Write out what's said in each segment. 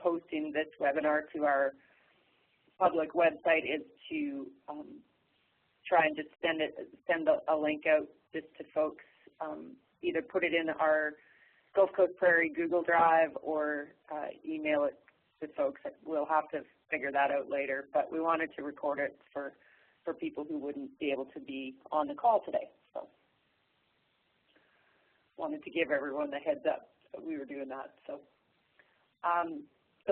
posting this webinar to our public website is to try and just send a link out just to folks, either put it in our Gulf Coast Prairie Google Drive or email it to folks. We'll have to figure that out later, but we wanted to record it for people who wouldn't be able to be on the call today. So wanted to give everyone the heads up that we were doing that. So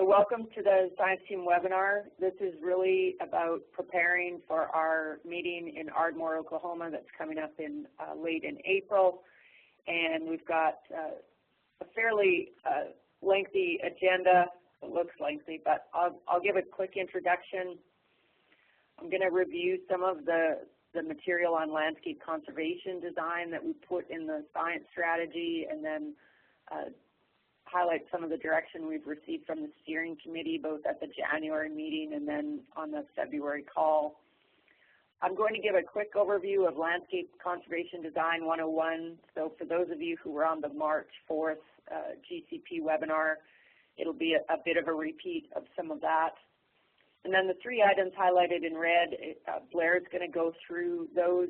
welcome to the Science Team webinar. This is really about preparing for our meeting in Ardmore, Oklahoma that's coming up in late in April. And we've got a fairly lengthy agenda. It looks lengthy, but I'll give a quick introduction. I'm going to review some of the material on landscape conservation design that we put in the science strategy, and then highlight some of the direction we've received from the steering committee, both at the January meeting and then on the February call. I'm going to give a quick overview of Landscape Conservation Design 101. So for those of you who were on the March 4th GCP webinar, it'll be a bit of a repeat of some of that. And then the three items highlighted in red, Blair's going to go through those.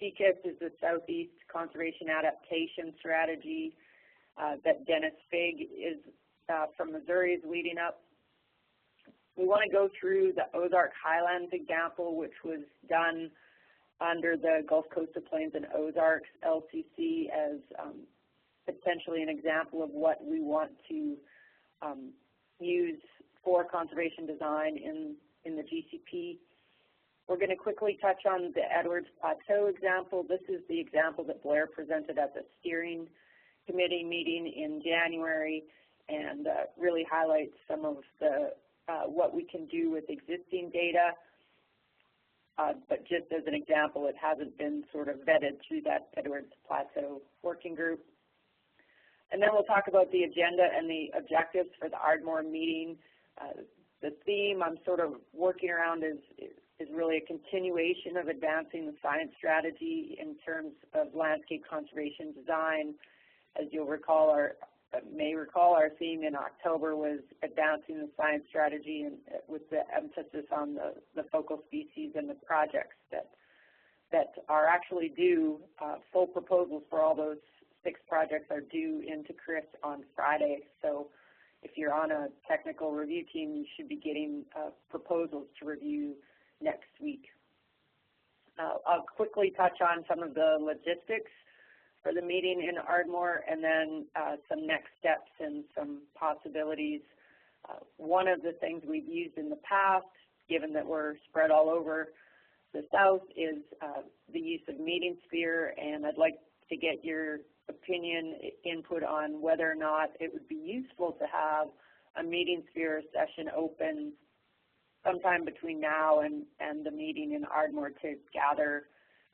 SECAS is the Southeast Conservation Adaptation Strategy that Dennis Figg is from Missouri is leading up. We want to go through the Ozark Highlands example, which was done under the Gulf Coast of Plains and Ozarks LCC as potentially an example of what we want to use for conservation design in the GCP. We're going to quickly touch on the Edwards Plateau example. This is the example that Blair presented at the steering committee meeting in January, and really highlights some of the what we can do with existing data. But just as an example, it hasn't been sort of vetted through that Edwards Plateau working group. And then we'll talk about the agenda and the objectives for the Ardmore meeting. The theme I'm sort of working around is really a continuation of advancing the science strategy in terms of landscape conservation design. As you'll recall, our theme in October was advancing the science strategy, and with the emphasis on the focal species and the projects that are actually due. Full proposals for all those 6 projects are due into CRIS on Friday. So if you're on a technical review team, you should be getting proposals to review next week. I'll quickly touch on some of the logistics for the meeting in Ardmore, and then some next steps and some possibilities. One of the things we've used in the past, given that we're spread all over the South, is the use of Meeting Sphere, and I'd like to get your opinion, input on whether or not it would be useful to have a Meeting Sphere session open sometime between now and the meeting in Ardmore to gather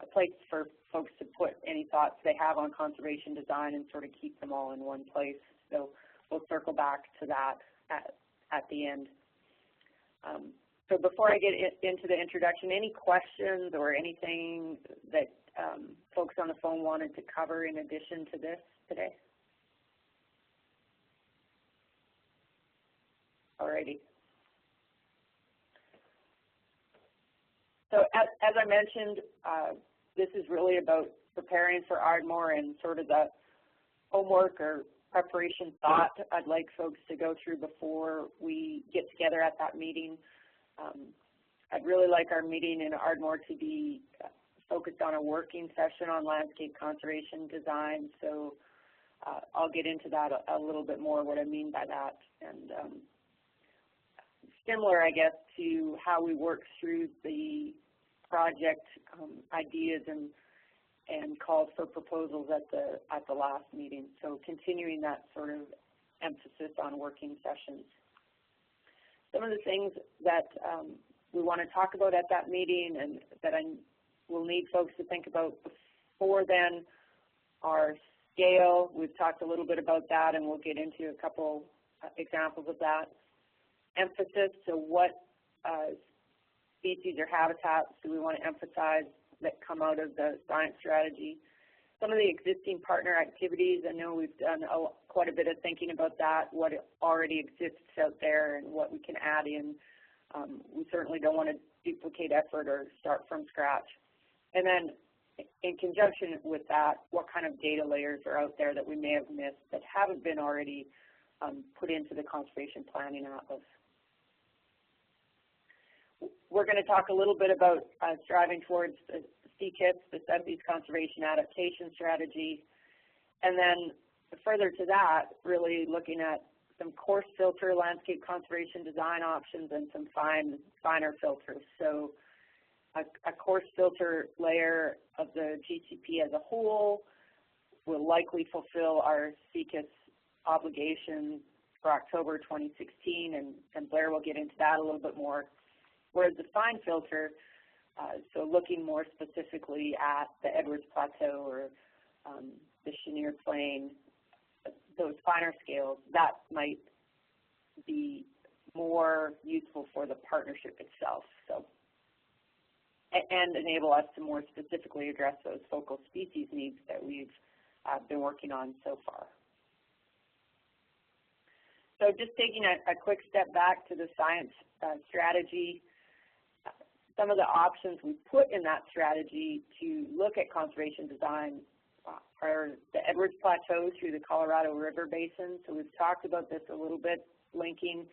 a place for folks to put any thoughts they have on conservation design and sort of keep them all in one place. So we'll circle back to that at the end. So before I get into the introduction, any questions or anything that folks on the phone wanted to cover in addition to this today? Alrighty. So as I mentioned, this is really about preparing for Ardmore and sort of the homework or preparation thought I'd like folks to go through before we get together at that meeting. I'd really like our meeting in Ardmore to be focused on a working session on landscape conservation design, so I'll get into that a little bit more, what I mean by that. And similar, I guess, to how we work through the project ideas and calls for proposals at the last meeting. So continuing that sort of emphasis on working sessions. Some of the things that we want to talk about at that meeting and that I will need folks to think about before then are scale. We've talked a little bit about that, and we'll get into a couple examples of that. Emphasis, so what species or habitats do we want to emphasize that come out of the science strategy? Some of the existing partner activities, I know we've done quite a bit of thinking about that, what already exists out there and what we can add in. We certainly don't want to duplicate effort or start from scratch. And then in conjunction with that, what kind of data layers are out there that we may have missed that haven't been already put into the Conservation Planning Atlas. We're going to talk a little bit about striving towards the SECAS, the Southeast Conservation Adaptation Strategy, and then further to that, really looking at some coarse filter landscape conservation design options and some finer filters. So a coarse filter layer of the GCP as a whole will likely fulfill our SECAS obligation for October 2016, and Blair will get into that a little bit more. Whereas the fine filter, so looking more specifically at the Edwards Plateau or the Chenier Plain, those finer scales, that might be more useful for the partnership itself. So, and enable us to more specifically address those focal species needs that we've been working on so far. So just taking a quick step back to the science strategy, some of the options we put in that strategy to look at conservation design are the Edwards Plateau through the Colorado River Basin. So we've talked about this a little bit, linking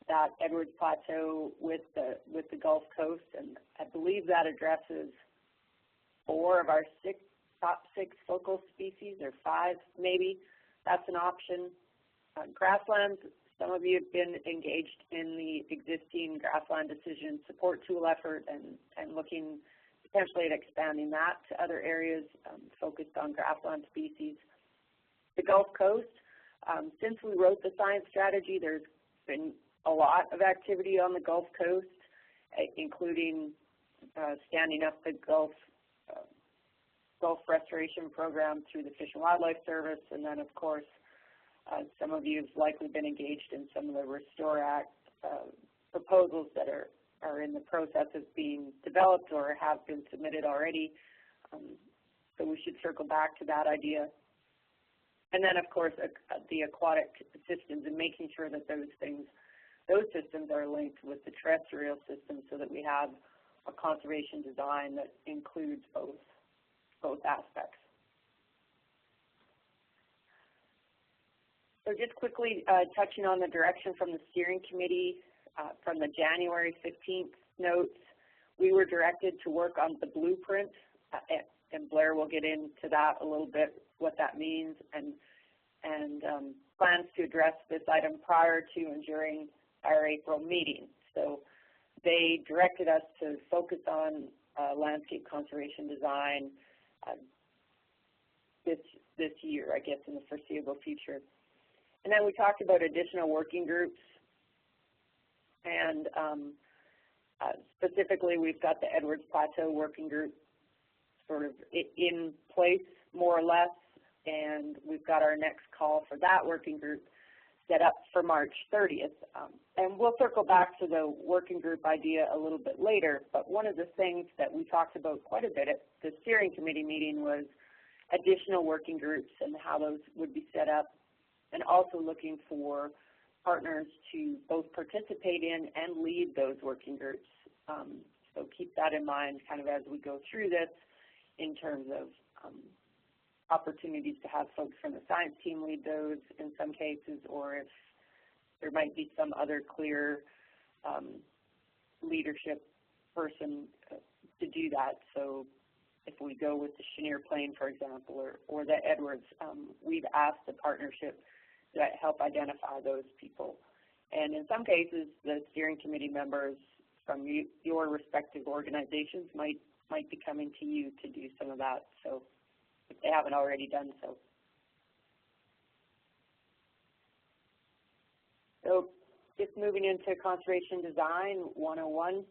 that Edwards Plateau with the Gulf Coast, and I believe that addresses 4 of our top 6 focal species, or 5 maybe. That's an option. Grasslands, some of you have been engaged in the existing grassland decision support tool effort and looking potentially at expanding that to other areas focused on grassland species. The Gulf Coast, since we wrote the science strategy, there's been a lot of activity on the Gulf Coast, including standing up the Gulf Restoration Program through the Fish and Wildlife Service, and then of course some of you have likely been engaged in some of the Restore Act proposals that are in the process of being developed or have been submitted already. So we should circle back to that idea. And then of course the aquatic systems and making sure that those systems are linked with the terrestrial systems so that we have a conservation design that includes both aspects. So just quickly touching on the direction from the steering committee from the January 15th notes, we were directed to work on the blueprint, and Blair will get into that a little bit, what that means, and plans to address this item prior to and during our April meeting. So they directed us to focus on landscape conservation design this year, I guess, in the foreseeable future. And then we talked about additional working groups, and specifically we've got the Edwards Plateau Working Group sort of in place, more or less, and we've got our next call for that working group set up for March 30th. And we'll circle back to the working group idea a little bit later, but one of the things that we talked about quite a bit at the steering committee meeting was additional working groups and how those would be set up, and also looking for partners to both participate in and lead those working groups. So keep that in mind kind of as we go through this in terms of opportunities to have folks from the science team lead those in some cases, or if there might be some other clear leadership person to do that. So if we go with the Chenier Plain, for example, or the Edwards, we've asked the partnership to help identify those people. And in some cases, the steering committee members from your respective organizations might be coming to you to do some of that, so if they haven't already done so. So just moving into Conservation Design 101.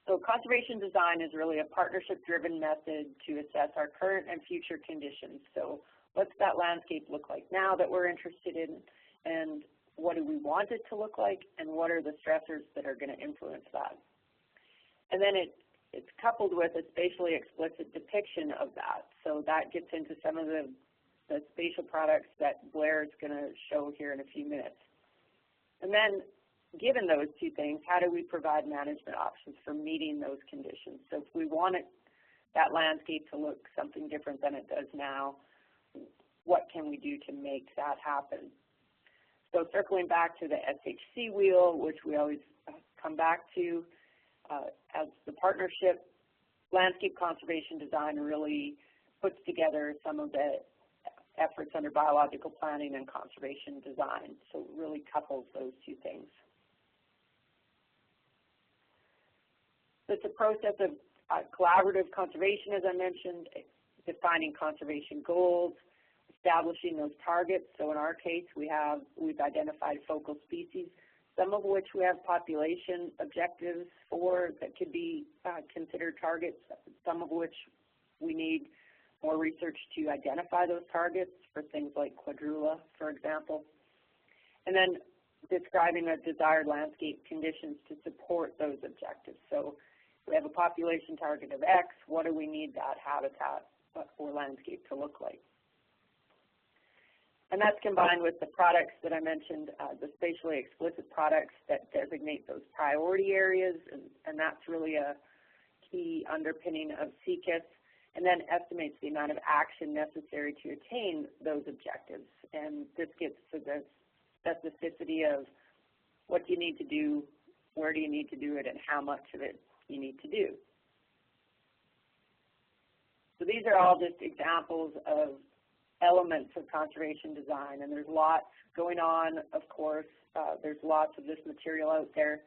So conservation design is really a partnership-driven method to assess our current and future conditions. So what's that landscape look like now that we're interested in, and what do we want it to look like, and what are the stressors that are going to influence that? And then it it's coupled with a spatially explicit depiction of that. So that gets into some of the spatial products that Blair is going to show here in a few minutes. And then, given those two things, how do we provide management options for meeting those conditions? So if we want that landscape to look something different than it does now, what can we do to make that happen? So circling back to the SHC wheel, which we always come back to, as the partnership, landscape conservation design really puts together some of the efforts under biological planning and conservation design. So it really couples those two things. So it's a process of collaborative conservation, as I mentioned, defining conservation goals, establishing those targets. So in our case, we've identified focal species, some of which we have population objectives for that could be considered targets, some of which we need more research to identify those targets for things like quadrula, for example. And then describing the desired landscape conditions to support those objectives. So we have a population target of X, what do we need that habitat or landscape to look like? And that's combined with the products that I mentioned, the spatially explicit products that designate those priority areas, and that's really a key underpinning of SECAS, and then estimates the amount of action necessary to attain those objectives. And this gets to the specificity of what do you need to do, where do you need to do it, and how much of it you need to do. So these are all just examples of elements of conservation design, and there's lots going on, of course. There's lots of this material out there,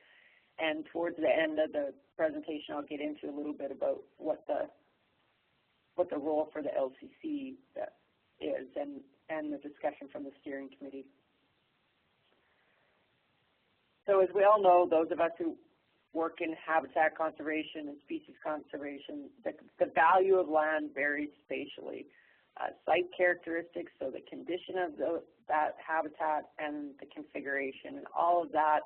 and towards the end of the presentation I'll get into a little bit about what the role for the LCC is and the discussion from the steering committee. So as we all know, those of us who work in habitat conservation and species conservation, the value of land varies spatially. Site characteristics, so the condition of that habitat and the configuration, and all of that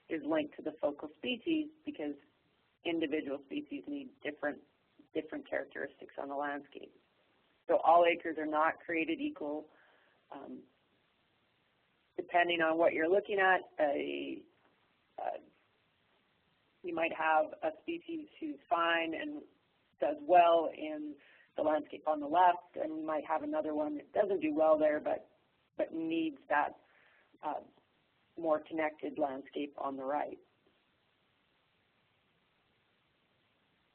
is linked to the focal species because individual species need different characteristics on the landscape. So all acres are not created equal. Depending on what you're looking at, you might have a species who's fine and does well in the landscape on the left, and you might have another one that doesn't do well there but needs that more connected landscape on the right.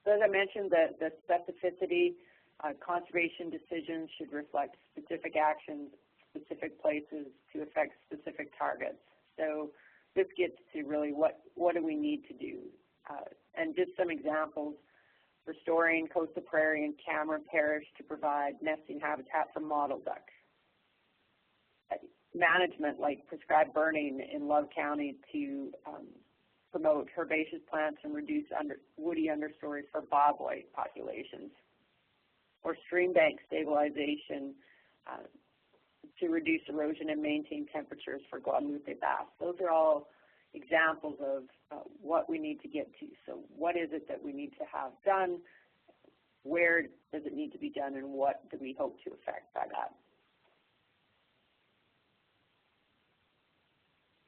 So as I mentioned, the specificity, conservation decisions should reflect specific actions, specific places to affect specific targets. So this gets to really what do we need to do. And just some examples: restoring coastal prairie and Cameron Parish to provide nesting habitat for mottled duck. Management like prescribed burning in Love County to promote herbaceous plants and reduce woody understories for bobwhite populations. Or stream bank stabilization to reduce erosion and maintain temperatures for Guadalupe bass. Those are all examples of what we need to get to. So what is it that we need to have done? Where does it need to be done, and what do we hope to affect by that?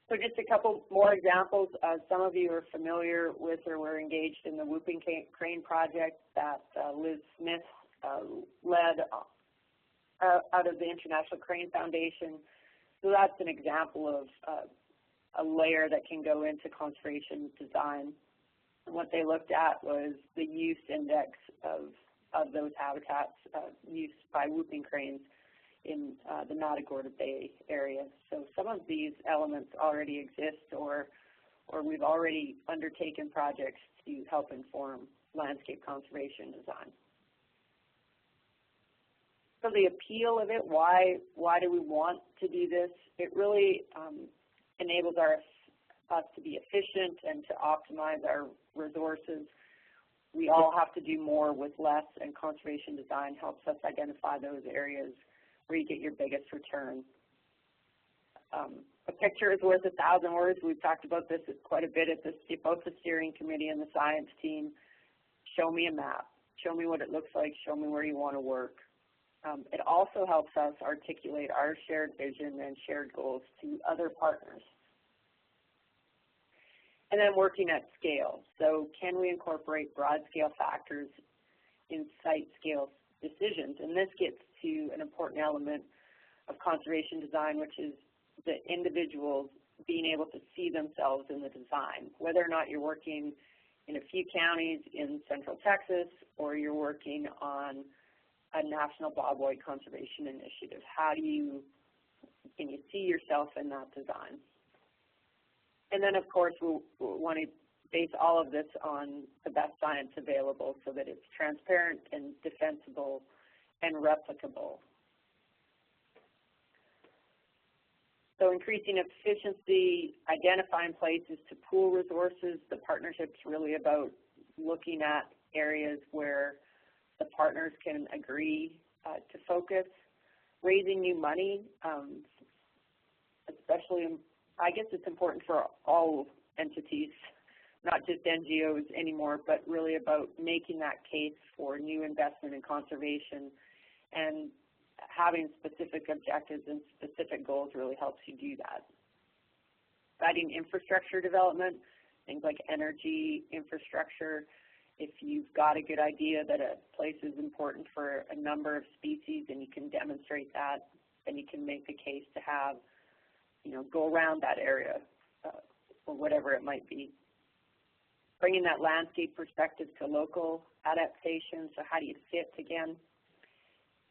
So just a couple more examples. Some of you are familiar with or were engaged in the Whooping Crane project that Liz Smith led out of the International Crane Foundation. So that's an example of a layer that can go into conservation design. And what they looked at was the use index of those habitats used by whooping cranes in the Matagorda Bay area. So some of these elements already exist, or we've already undertaken projects to help inform landscape conservation design. So the appeal of it, why do we want to do this? It really enables us to be efficient and to optimize our resources. We all have to do more with less, and conservation design helps us identify those areas where you get your biggest return. A picture is worth 1,000 words. We've talked about this quite a bit at both the steering committee and the science team. show me a map, show me what it looks like, show me where you want to work. It also helps us articulate our shared vision and shared goals to other partners. And then working at scale. So can we incorporate broad scale factors in site scale decisions? And this gets to an important element of conservation design, which is the individuals being able to see themselves in the design, whether or not you're working in a few counties in central Texas or you're working on a national bobwhite conservation initiative. Can you see yourself in that design? And then, of course, we'll want to base all of this on the best science available so that it's transparent and defensible and replicable. So increasing efficiency, identifying places to pool resources. The partnership's really about looking at areas where the partners can agree to focus. Raising new money, especially, I guess it's important for all entities, not just NGOs anymore, but really about making that case for new investment in conservation, and having specific objectives and specific goals really helps you do that. Guiding infrastructure development, things like energy infrastructure. If you've got a good idea that a place is important for a number of species and you can demonstrate that, then you can make the case to have, go around that area or whatever it might be. Bringing that landscape perspective to local adaptation, so how do you fit again?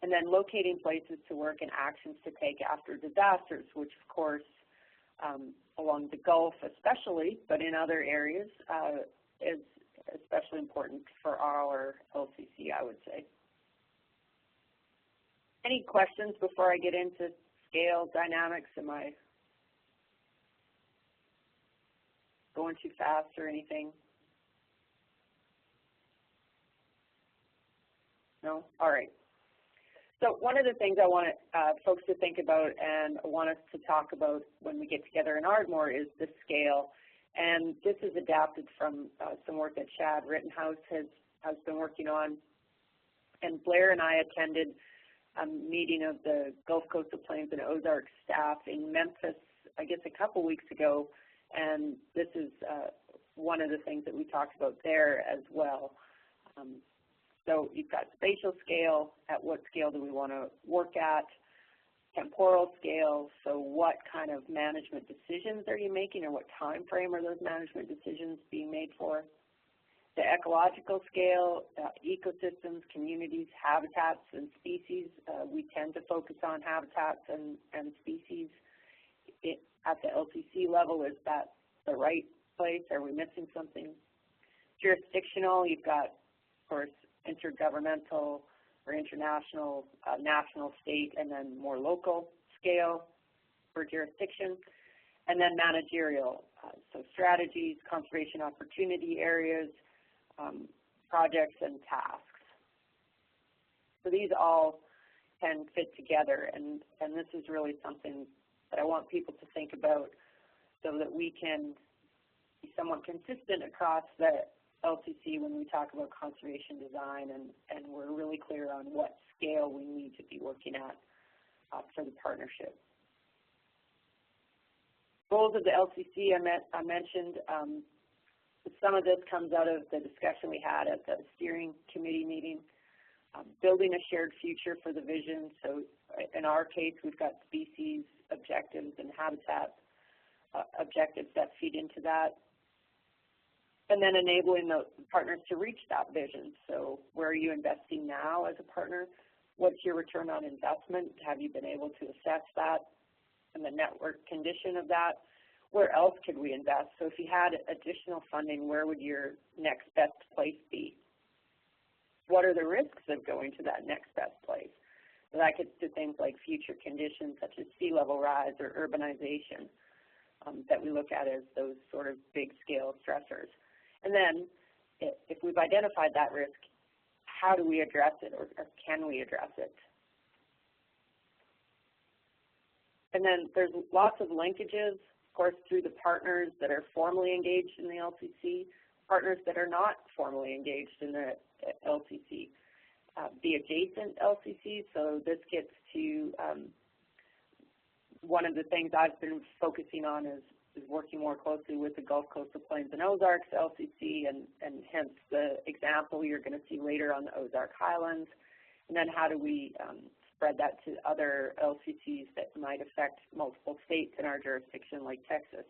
And then locating places to work and actions to take after disasters, which of course along the Gulf especially, but in other areas is especially important for our LCC, I would say. Any questions before I get into scale dynamics? Am I going too fast or anything? No? All right. So one of the things I want folks to think about and want us to talk about when we get together in Ardmore is the scale. And this is adapted from some work that Chad Rittenhouse has been working on. And Blair and I attended a meeting of the Gulf Coastal Plains and Ozark staff in Memphis, I guess a couple weeks ago. And this is one of the things that we talked about there as well. So you've got spatial scale, at what scale do we want to work at, temporal scale, so what kind of management decisions are you making or what time frame are those management decisions being made for? The ecological scale, ecosystems, communities, habitats, and species. We tend to focus on habitats and species. At the LCC level, is that the right place? Are we missing something? Jurisdictional, you've got, of course, intergovernmental or international, national, state, and then more local scale for jurisdiction. And then managerial, so strategies, conservation opportunity areas, projects, and tasks. So these all can fit together, and this is really something that I want people to think about so that we can be somewhat consistent across the LCC when we talk about conservation design, and we're really clear on what scale we need to be working at for the partnership. Goals of the LCC I mentioned. Some of this comes out of the discussion we had at the steering committee meeting. Building a shared future for the vision. So in our case, we've got species objectives and habitat objectives that feed into that. And then enabling the partners to reach that vision. So where are you investing now as a partner? What's your return on investment? Have you been able to assess that and the network condition of that? Where else could we invest? So if you had additional funding, where would your next best place be? What are the risks of going to that next best place? So that gets to things like future conditions such as sea level rise or urbanization that we look at as those sort of big scale stressors. And then if we've identified that risk, how do we address it, or can we address it? And then there's lots of linkages, of course, through the partners that are formally engaged in the LCC, partners that are not formally engaged in the LCC, the adjacent LCC. So this gets to one of the things I've been focusing on is working more closely with the Gulf Coastal Plains and Ozarks LCC, and hence the example you're going to see later on the Ozark Highlands. And then how do we spread that to other LCCs that might affect multiple states in our jurisdiction, like Texas.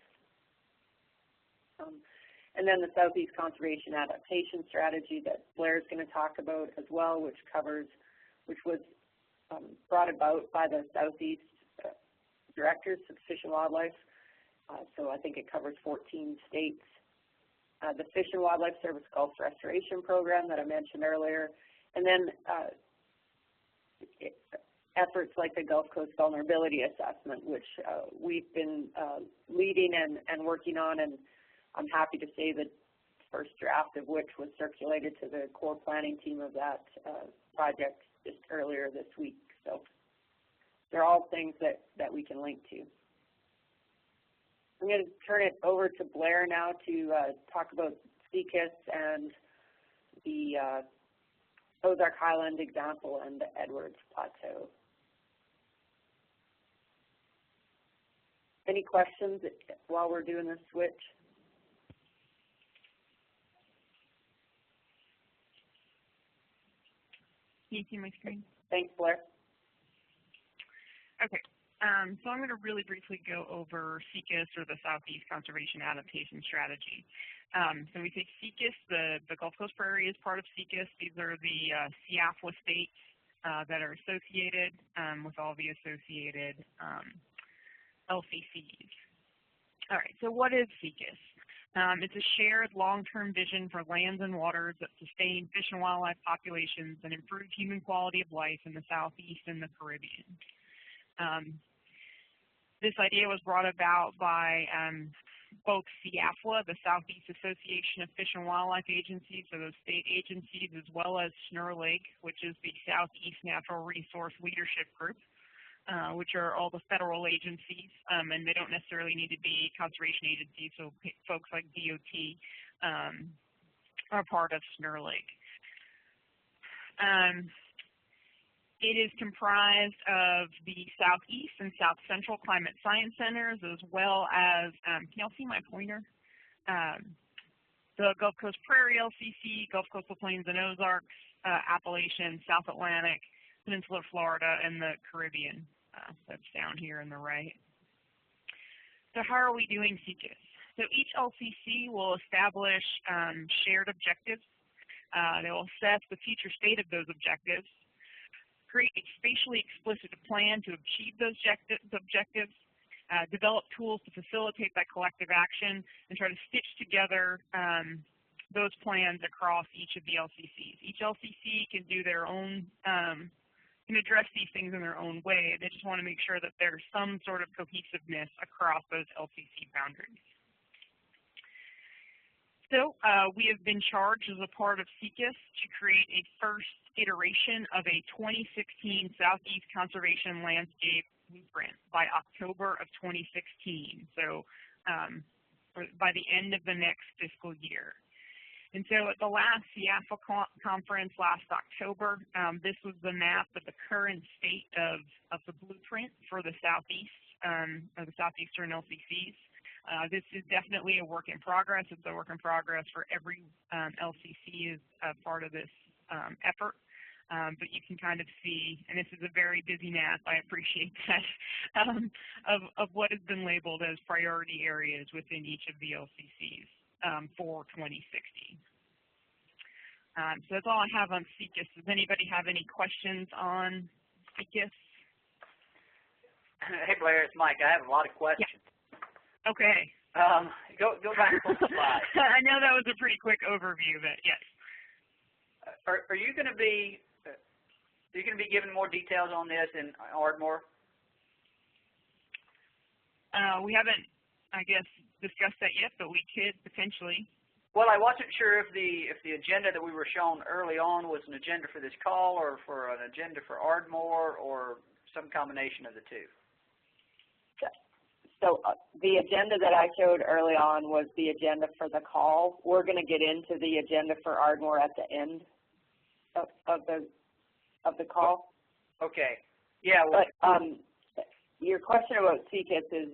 And then the Southeast Conservation Adaptation Strategy that Blair's going to talk about as well, which was brought about by the Southeast Directors of Fish and Wildlife. So I think it covers 14 states. The Fish and Wildlife Service Gulf Restoration Program that I mentioned earlier, and then efforts like the Gulf Coast Vulnerability Assessment, which we've been leading and working on, and I'm happy to say that first draft of which was circulated to the core planning team of that project just earlier this week. So they're all things that we can link to. I'm going to turn it over to Blair now to talk about SECAS and the Ozark Highland example and the Edwards Plateau. Any questions while we're doing this switch? Can you see my screen? Thanks, Blair. Okay. So I'm going to really briefly go over SECAS, or the Southeast Conservation Adaptation Strategy. So we take SECAS, the Gulf Coast Prairie is part of SECAS. These are the SEAFWA states that are associated with all the associated LCCs. All right, so what is SECAS? It's a shared long-term vision for lands and waters that sustain fish and wildlife populations and improve human quality of life in the Southeast and the Caribbean. This idea was brought about by both SEAFWA, the Southeast Association of Fish and Wildlife Agencies, so those state agencies, as well as SNRLAG, which is the Southeast Natural Resource Leadership Group, which are all the federal agencies, and they don't necessarily need to be conservation agencies, so folks like DOT are part of SNRLAG. It is comprised of the Southeast and South Central Climate Science Centers, as well as, can y'all see my pointer? The Gulf Coast Prairie LCC, Gulf Coastal Plains and Ozarks, Appalachian, South Atlantic, Peninsular Florida, and the Caribbean. That's down here on the right. So how are we doing SECAS? So each LCC will establish shared objectives. They will assess the future state of those objectives, create a spatially explicit plan to achieve those objectives, develop tools to facilitate that collective action, and try to stitch together those plans across each of the LCCs. Each LCC can do their own, can address these things in their own way. They just want to make sure that there's some sort of cohesiveness across those LCC boundaries. So we have been charged as a part of SECAS to create a first iteration of a 2016 Southeast Conservation Landscape Blueprint by October of 2016, so by the end of the next fiscal year. And so at the last SEAFWA conference last October, this was the map of the current state of the blueprint for the Southeast, or the Southeastern LCCs. This is definitely a work in progress. It's a work in progress for every LCC is a part of this effort. But you can kind of see, and this is a very busy map, I appreciate that, of what has been labeled as priority areas within each of the LCCs for 2016. So that's all I have on SECAS. Does anybody have any questions on SECAS? Hey Blair, it's Mike. I have a lot of questions. Yeah. Okay. Go back to the slide. I know that was a pretty quick overview, but yes. Are you going to be giving more details on this in Ardmore? We haven't, I guess, discussed that yet, but we could potentially. Well, I wasn't sure if the agenda that we were shown early on was an agenda for this call or for an agenda for Ardmore or some combination of the two. So the agenda that I showed early on was the agenda for the call. We're going to get into the agenda for Ardmore at the end of the call. Okay. Yeah. Well, but your question about SECAS is,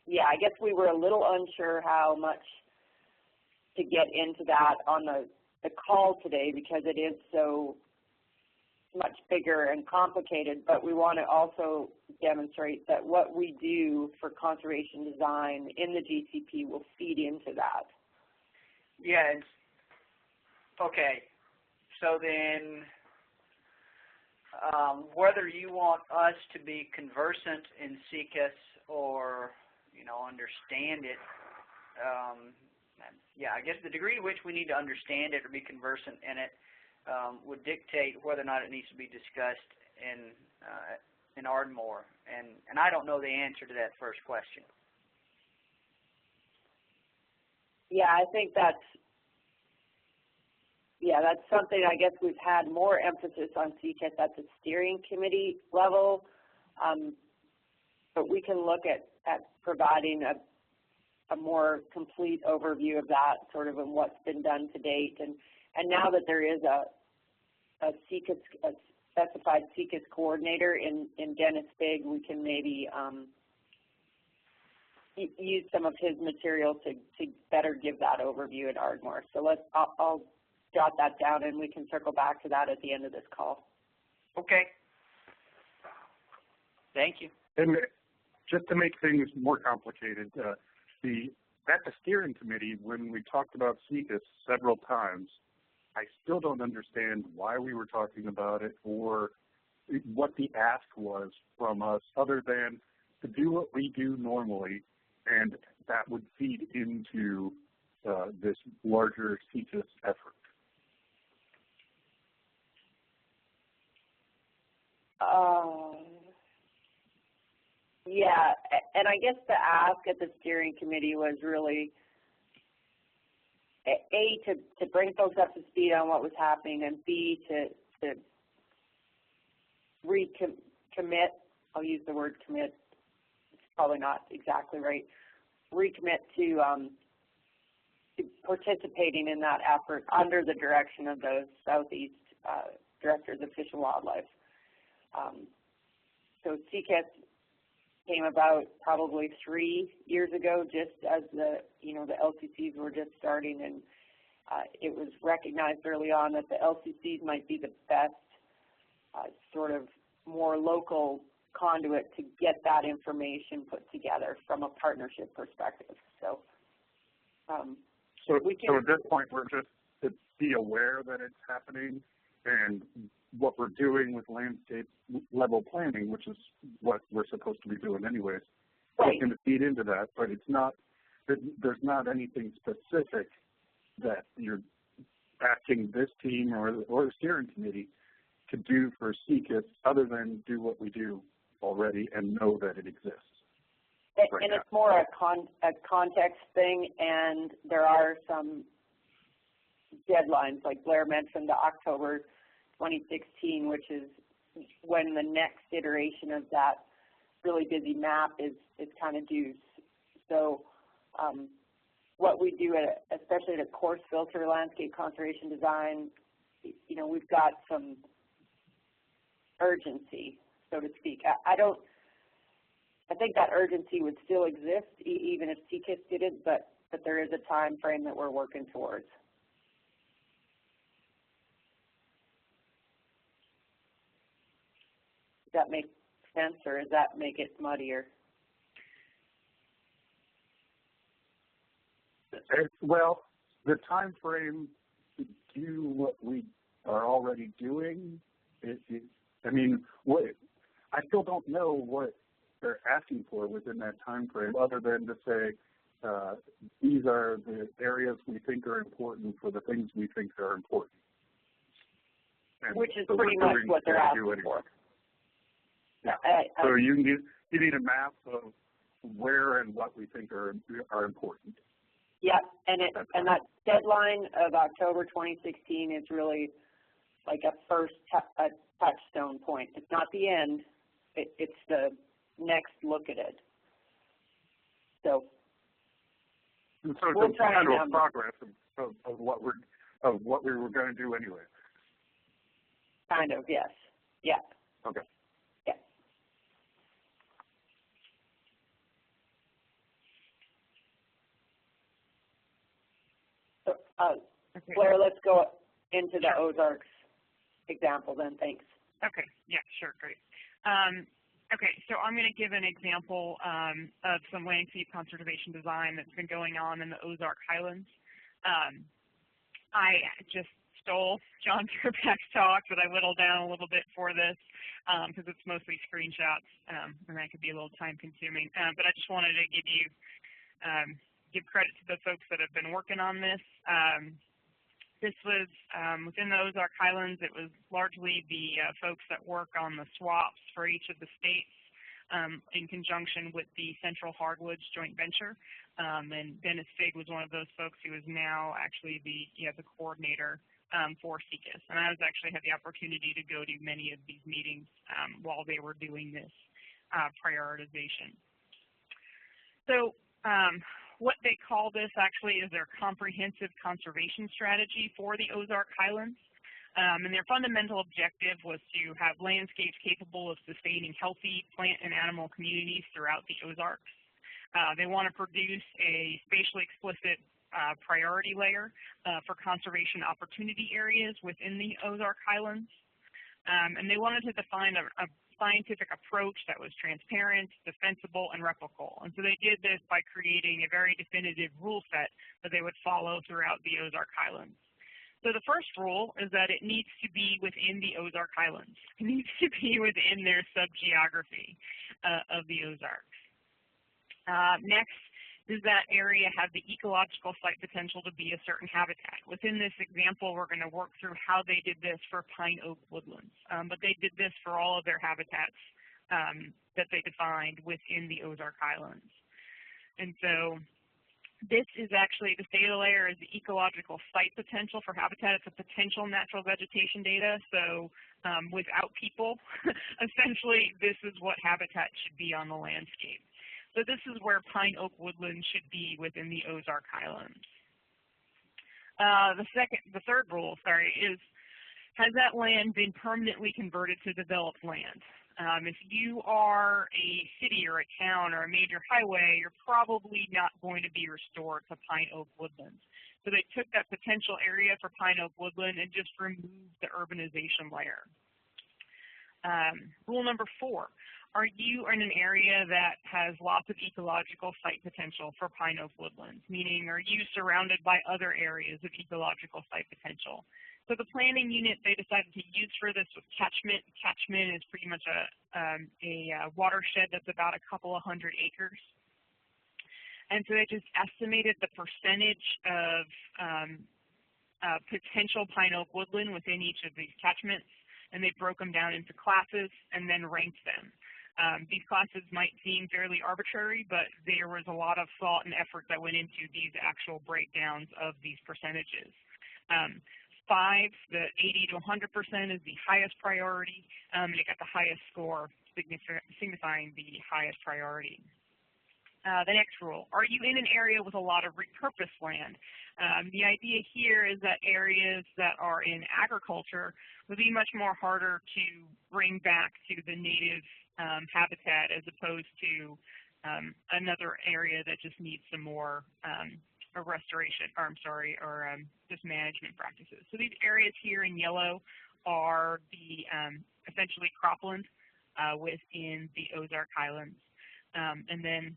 yeah, I guess we were a little unsure how much to get into that on the call today because it is so much bigger and complicated, but we want to also demonstrate that what we do for conservation design in the GCP will feed into that. Yeah. Okay. So then, whether you want us to be conversant in SECAS or, understand it, yeah, I guess the degree to which we need to understand it or be conversant in it would dictate whether or not it needs to be discussed in Ardmore. And I don't know the answer to that first question. Yeah, I think that's something I guess we've had more emphasis on SECAS at the steering committee level, but we can look at providing a more complete overview of that sort of and what's been done to date. And now that there is a specified SECAS coordinator in Dennis Bigg, we can maybe use some of his material to better give that overview at Ardmore. So I'll jot that down and we can circle back to that at the end of this call. Okay. Thank you. And just to make things more complicated, at the steering committee, when we talked about SECAS several times, I still don't understand why we were talking about it or what the ask was from us other than to do what we do normally, and that would feed into this larger SECAS effort. Yeah, and I guess the ask at the steering committee was really, A, to bring folks up to speed on what was happening, and B, to recommit, I'll use the word commit, it's probably not exactly right, recommit to participating in that effort under the direction of the Southeast Directors of Fish and Wildlife. So SECAS came about probably 3 years ago, just as the LCCs were just starting, and it was recognized early on that the LCCs might be the best sort of more local conduit to get that information put together from a partnership perspective. So, so at this point, we're just to be aware that it's happening, and what we're doing with landscape level planning, which is what we're supposed to be doing anyways, right, is going to feed into that. But it's not. There's not anything specific that you're asking this team or the steering committee to do for SECAS other than do what we do already and know that it exists. And it's more a context thing, and there are some deadlines, like Blair mentioned, the October 2016, which is when the next iteration of that really busy map is kind of due. So what we do, especially at a coarse filter landscape conservation design, we've got some urgency, so to speak. I think that urgency would still exist even if SECAS did it, but there is a time frame that we're working towards. Does that make sense, or does that make it muddier? Well, the time frame to do what we are already doing, I still don't know what they're asking for within that time frame other than to say these are the areas we think are important for the things we think are important. And which is so pretty much what they're asking for. Yeah. So you need a map of where and what we think are important. Yeah, and that deadline of October 2016 is really like a first a touchstone point. It's not the end. It's the next look at it. So and so we'll it's try kind and of progress of what we were going to do anyway. kind of, yes. Yeah. Okay. Yeah. So, Okay. Blair, let's go into the Ozarks example then. Thanks. Okay. Yeah, sure. Great. Okay, so I'm going to give an example of some landscape conservation design that's been going on in the Ozark Highlands. I just stole John Turback's talk, but I whittled down a little bit for this because it's mostly screenshots, and that could be a little time-consuming. But I just wanted to give credit to the folks that have been working on this. This was within the Ozark Highlands. It was largely the folks that work on the swaps for each of the states in conjunction with the Central Hardwoods joint venture. And Dennis Fig was one of those folks who is now actually the coordinator for SECAS. And I actually had the opportunity to go to many of these meetings while they were doing this prioritization. So what they call this actually is their comprehensive conservation strategy for the Ozark Highlands. And their fundamental objective was to have landscapes capable of sustaining healthy plant and animal communities throughout the Ozarks. They want to produce a spatially explicit priority layer for conservation opportunity areas within the Ozark Highlands. And they wanted to define a scientific approach that was transparent, defensible, and replicable. And so they did this by creating a very definitive rule set that they would follow throughout the Ozark Highlands. So the first rule is that it needs to be within the Ozark Highlands. It needs to be within their subgeography of the Ozarks. Next, does that area have the ecological site potential to be a certain habitat? Within this example, we're going to work through how they did this for pine oak woodlands, but they did this for all of their habitats that they defined within the Ozark Highlands. And so this is actually, the data layer is the ecological site potential for habitat. It's a potential natural vegetation data. So without people, essentially this is what habitat should be on the landscape. So this is where pine oak woodland should be within the Ozark Highlands. The third rule, is, has that land been permanently converted to developed land? If you are a city or a town or a major highway, you're probably not going to be restored to pine oak woodlands. So they took that potential area for pine oak woodland and just removed the urbanization layer. Rule number 4. Are you in an area that has lots of ecological site potential for pine oak woodlands? Meaning, are you surrounded by other areas of ecological site potential? So the planning unit they decided to use for this was catchment. Catchment is pretty much a watershed that's about a couple of hundred acres. And so they just estimated the percentage of potential pine oak woodland within each of these catchments, and they broke them down into classes and then ranked them. These classes might seem fairly arbitrary, but there was a lot of thought and effort that went into these actual breakdowns of these percentages. 5, the 80 to 100% is the highest priority, and it got the highest score, signifying the highest priority. The next rule, are you in an area with a lot of repurposed land? The idea here is that areas that are in agriculture would be much more harder to bring back to the native habitat as opposed to another area that just needs some more restoration, or just management practices. So these areas here in yellow are the essentially cropland within the Ozark Highlands. And then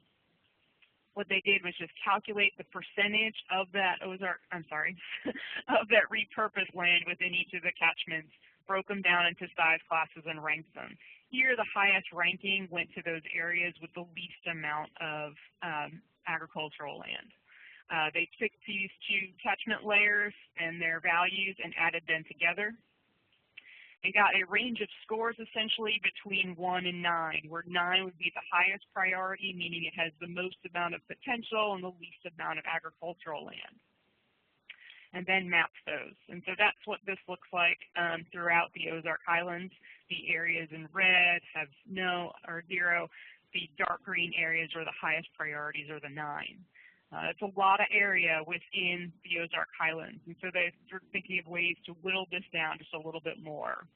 what they did was just calculate the percentage of that of that repurposed land within each of the catchments, broke them down into size classes, and ranked them. Here, the highest ranking went to those areas with the least amount of agricultural land. They took these 2 catchment layers and their values and added them together. They got a range of scores essentially between 1 and 9, where 9 would be the highest priority, meaning it has the most amount of potential and the least amount of agricultural land, and then mapped those. And so that's what this looks like throughout the Ozark Highlands. The areas in red have 0, the dark green areas are the highest priorities, or the 9. It's a lot of area within the Ozark Highlands, and so they're thinking of ways to whittle this down just a little bit more.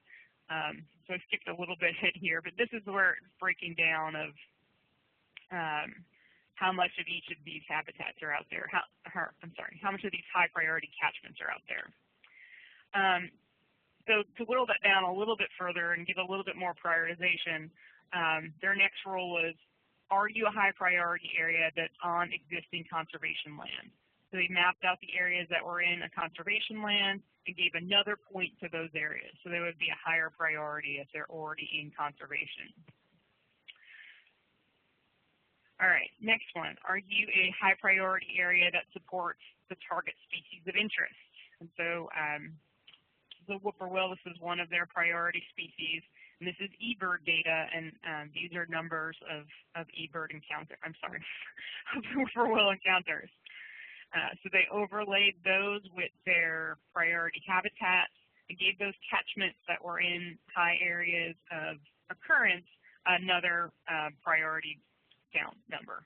So I skipped a little bit here, but this is where it's breaking down of how much of each of these habitats are out there. How much of these high priority catchments are out there. So to whittle that down a little bit further and give a little bit more prioritization, their next rule was, are you a high priority area that's on existing conservation land? So they mapped out the areas that were in a conservation land and gave another point to those areas. So they would be a higher priority if they're already in conservation. All right, next one. Are you a high priority area that supports the target species of interest? And so the whippoorwill, this is one of their priority species. And this is eBird data, and these are numbers of eBird encounter. I'm sorry, of whippoorwill encounters. So they overlaid those with their priority habitats and gave those catchments that were in high areas of occurrence another priority count number.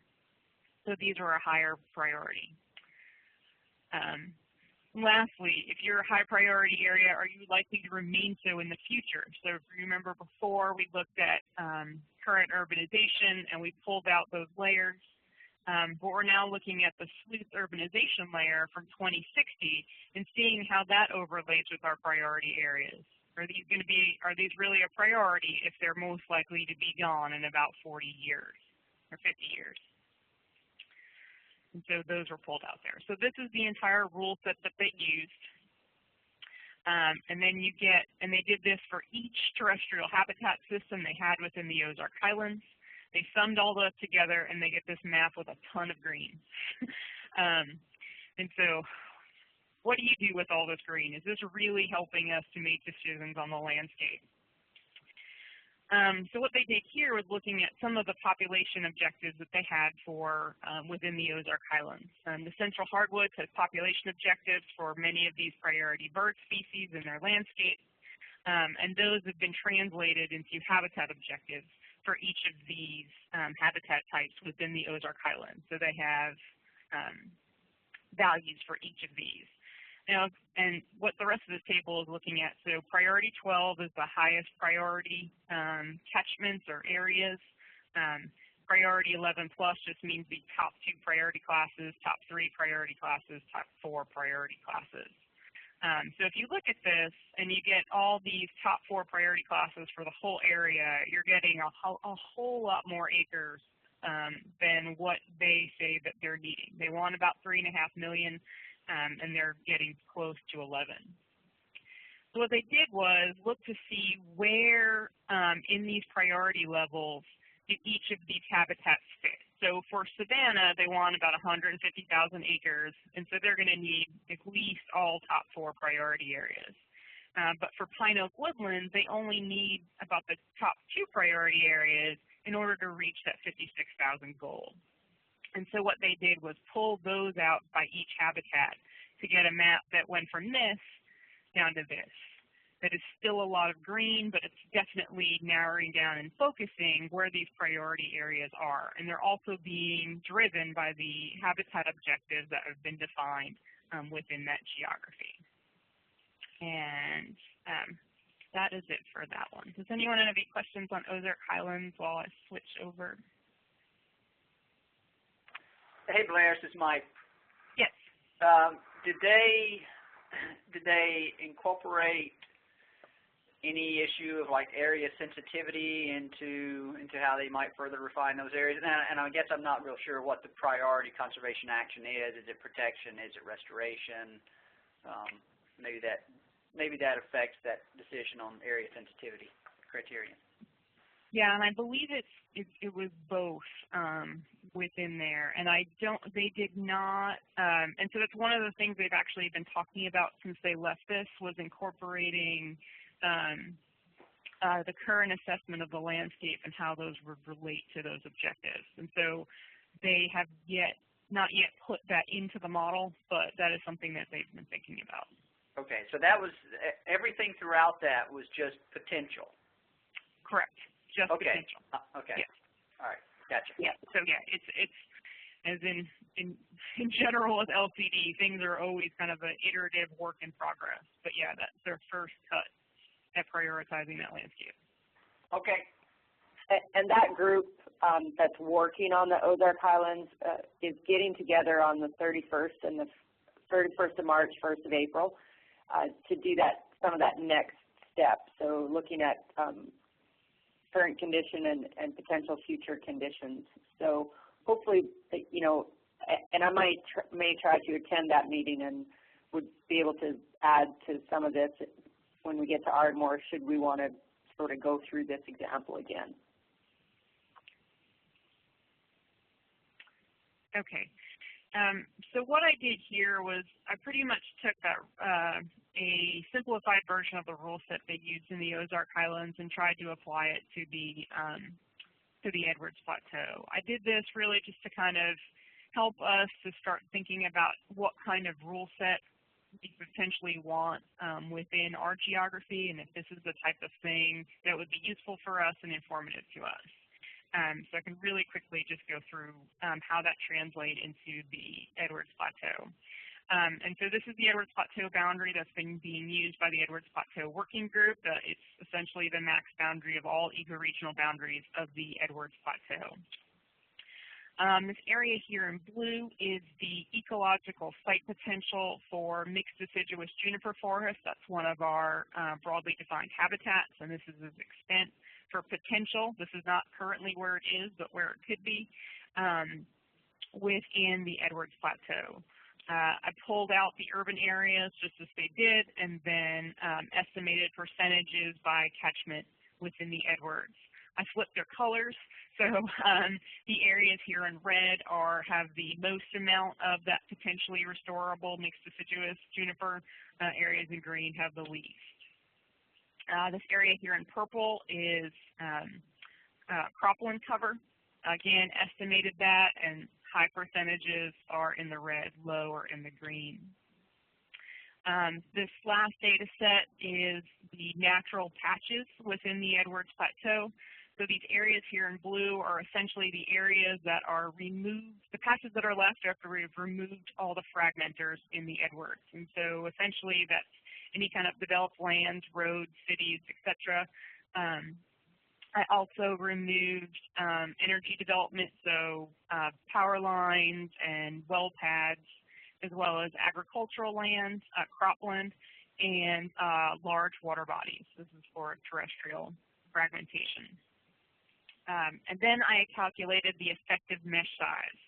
So these are a higher priority. Lastly, if you're a high priority area, are you likely to remain so in the future? So if you remember before, we looked at current urbanization and we pulled out those layers. But we're now looking at the sleuth urbanization layer from 2060 and seeing how that overlays with our priority areas. Are these really a priority if they're most likely to be gone in about 40 years or 50 years? And so those were pulled out there. So this is the entire rule set that they used. And then and they did this for each terrestrial habitat system they had within the Ozark Highlands. They summed all those together and they get this map with a ton of green. And so what do you do with all this green? Is this really helping us to make decisions on the landscape? So what they did here was looking at some of the population objectives that they had for within the Ozark Highlands. The central hardwoods has population objectives for many of these priority bird species in their landscape, and those have been translated into habitat objectives for each of these habitat types within the Ozark Highlands. So they have values for each of these. Now, and what the rest of this table is looking at, so priority 12 is the highest priority catchments or areas. Priority 11 plus just means the top 2 priority classes, top 3 priority classes, top 4 priority classes. So if you look at this and you get all these top 4 priority classes for the whole area, you're getting a whole lot more acres than what they say that they're needing. They want about 3.5 million. And they're getting close to 11. So what they did was look to see where in these priority levels did each of these habitats fit. So for savanna, they want about 150,000 acres, and so they're going to need at least all top 4 priority areas. But for pine oak woodland, they only need about the top 2 priority areas in order to reach that 56,000 goal. And so what they did was pull those out by each habitat to get a map that went from this down to this. That is still a lot of green, but it's definitely narrowing down and focusing where these priority areas are. And they're also being driven by the habitat objectives that have been defined within that geography. And that is it for that one. Does anyone have any questions on Ozark Highlands while I switch over? Hey Blair, this is Mike. Yes. Did they incorporate any issue of like area sensitivity into how they might further refine those areas? And I guess I'm not real sure what the priority conservation action is. Is it protection? Is it restoration? Maybe that affects that decision on area sensitivity criterion. Yeah, and I believe it was both within there, and they did not, and so that's one of the things they've actually been talking about since they left this, was incorporating the current assessment of the landscape and how those would relate to those objectives. And so they have not yet put that into the model, but that is something that they've been thinking about. Okay, so that was, everything throughout that was just potential. Correct. Just okay. potential. Okay. Yes. All right. Gotcha. Yeah. So yeah, it's as in general with LCD, things are always kind of an iterative work in progress. But yeah, that's their first cut at prioritizing that landscape. Okay. And that group that's working on the Ozark Highlands is getting together on the 31st and the 31st of March, 1st of April to do some of that next step. So looking at current condition and potential future conditions. So hopefully, you know, and I may try to attend that meeting and would be able to add to some of this when we get to Ardmore, should we want to sort of go through this example again. Okay. So what I did here was I pretty much took a simplified version of the rule set they used in the Ozark Highlands and tried to apply it to the Edwards Plateau. I did this really just to kind of help us to start thinking about what kind of rule set we potentially want within our geography, and if this is the type of thing that would be useful for us and informative to us. So I can really quickly just go through how that translates into the Edwards Plateau. And so this is the Edwards Plateau boundary that's been being used by the Edwards Plateau Working Group. It's essentially the max boundary of all ecoregional boundaries of the Edwards Plateau. This area here in blue is the ecological site potential for mixed deciduous juniper forest. That's one of our broadly defined habitats, and this is its extent. For potential, this is not currently where it is, but where it could be within the Edwards Plateau. I pulled out the urban areas just as they did, and then estimated percentages by catchment within the Edwards. I flipped their colors, so the areas here in red have the most amount of that potentially restorable mixed deciduous juniper. Areas in green have the least. This area here in purple is cropland cover. Again, estimated that, and high percentages are in the red, low are in the green. This last data set is the natural patches within the Edwards Plateau. So these areas here in blue are essentially the areas that are removed, the patches that are left after we've removed all the fragmenters in the Edwards. And so essentially that's any kind of developed lands, roads, cities, etc. I also removed energy development, so power lines and well pads, as well as agricultural lands, cropland, and large water bodies. This is for terrestrial fragmentation. And then I calculated the effective mesh size.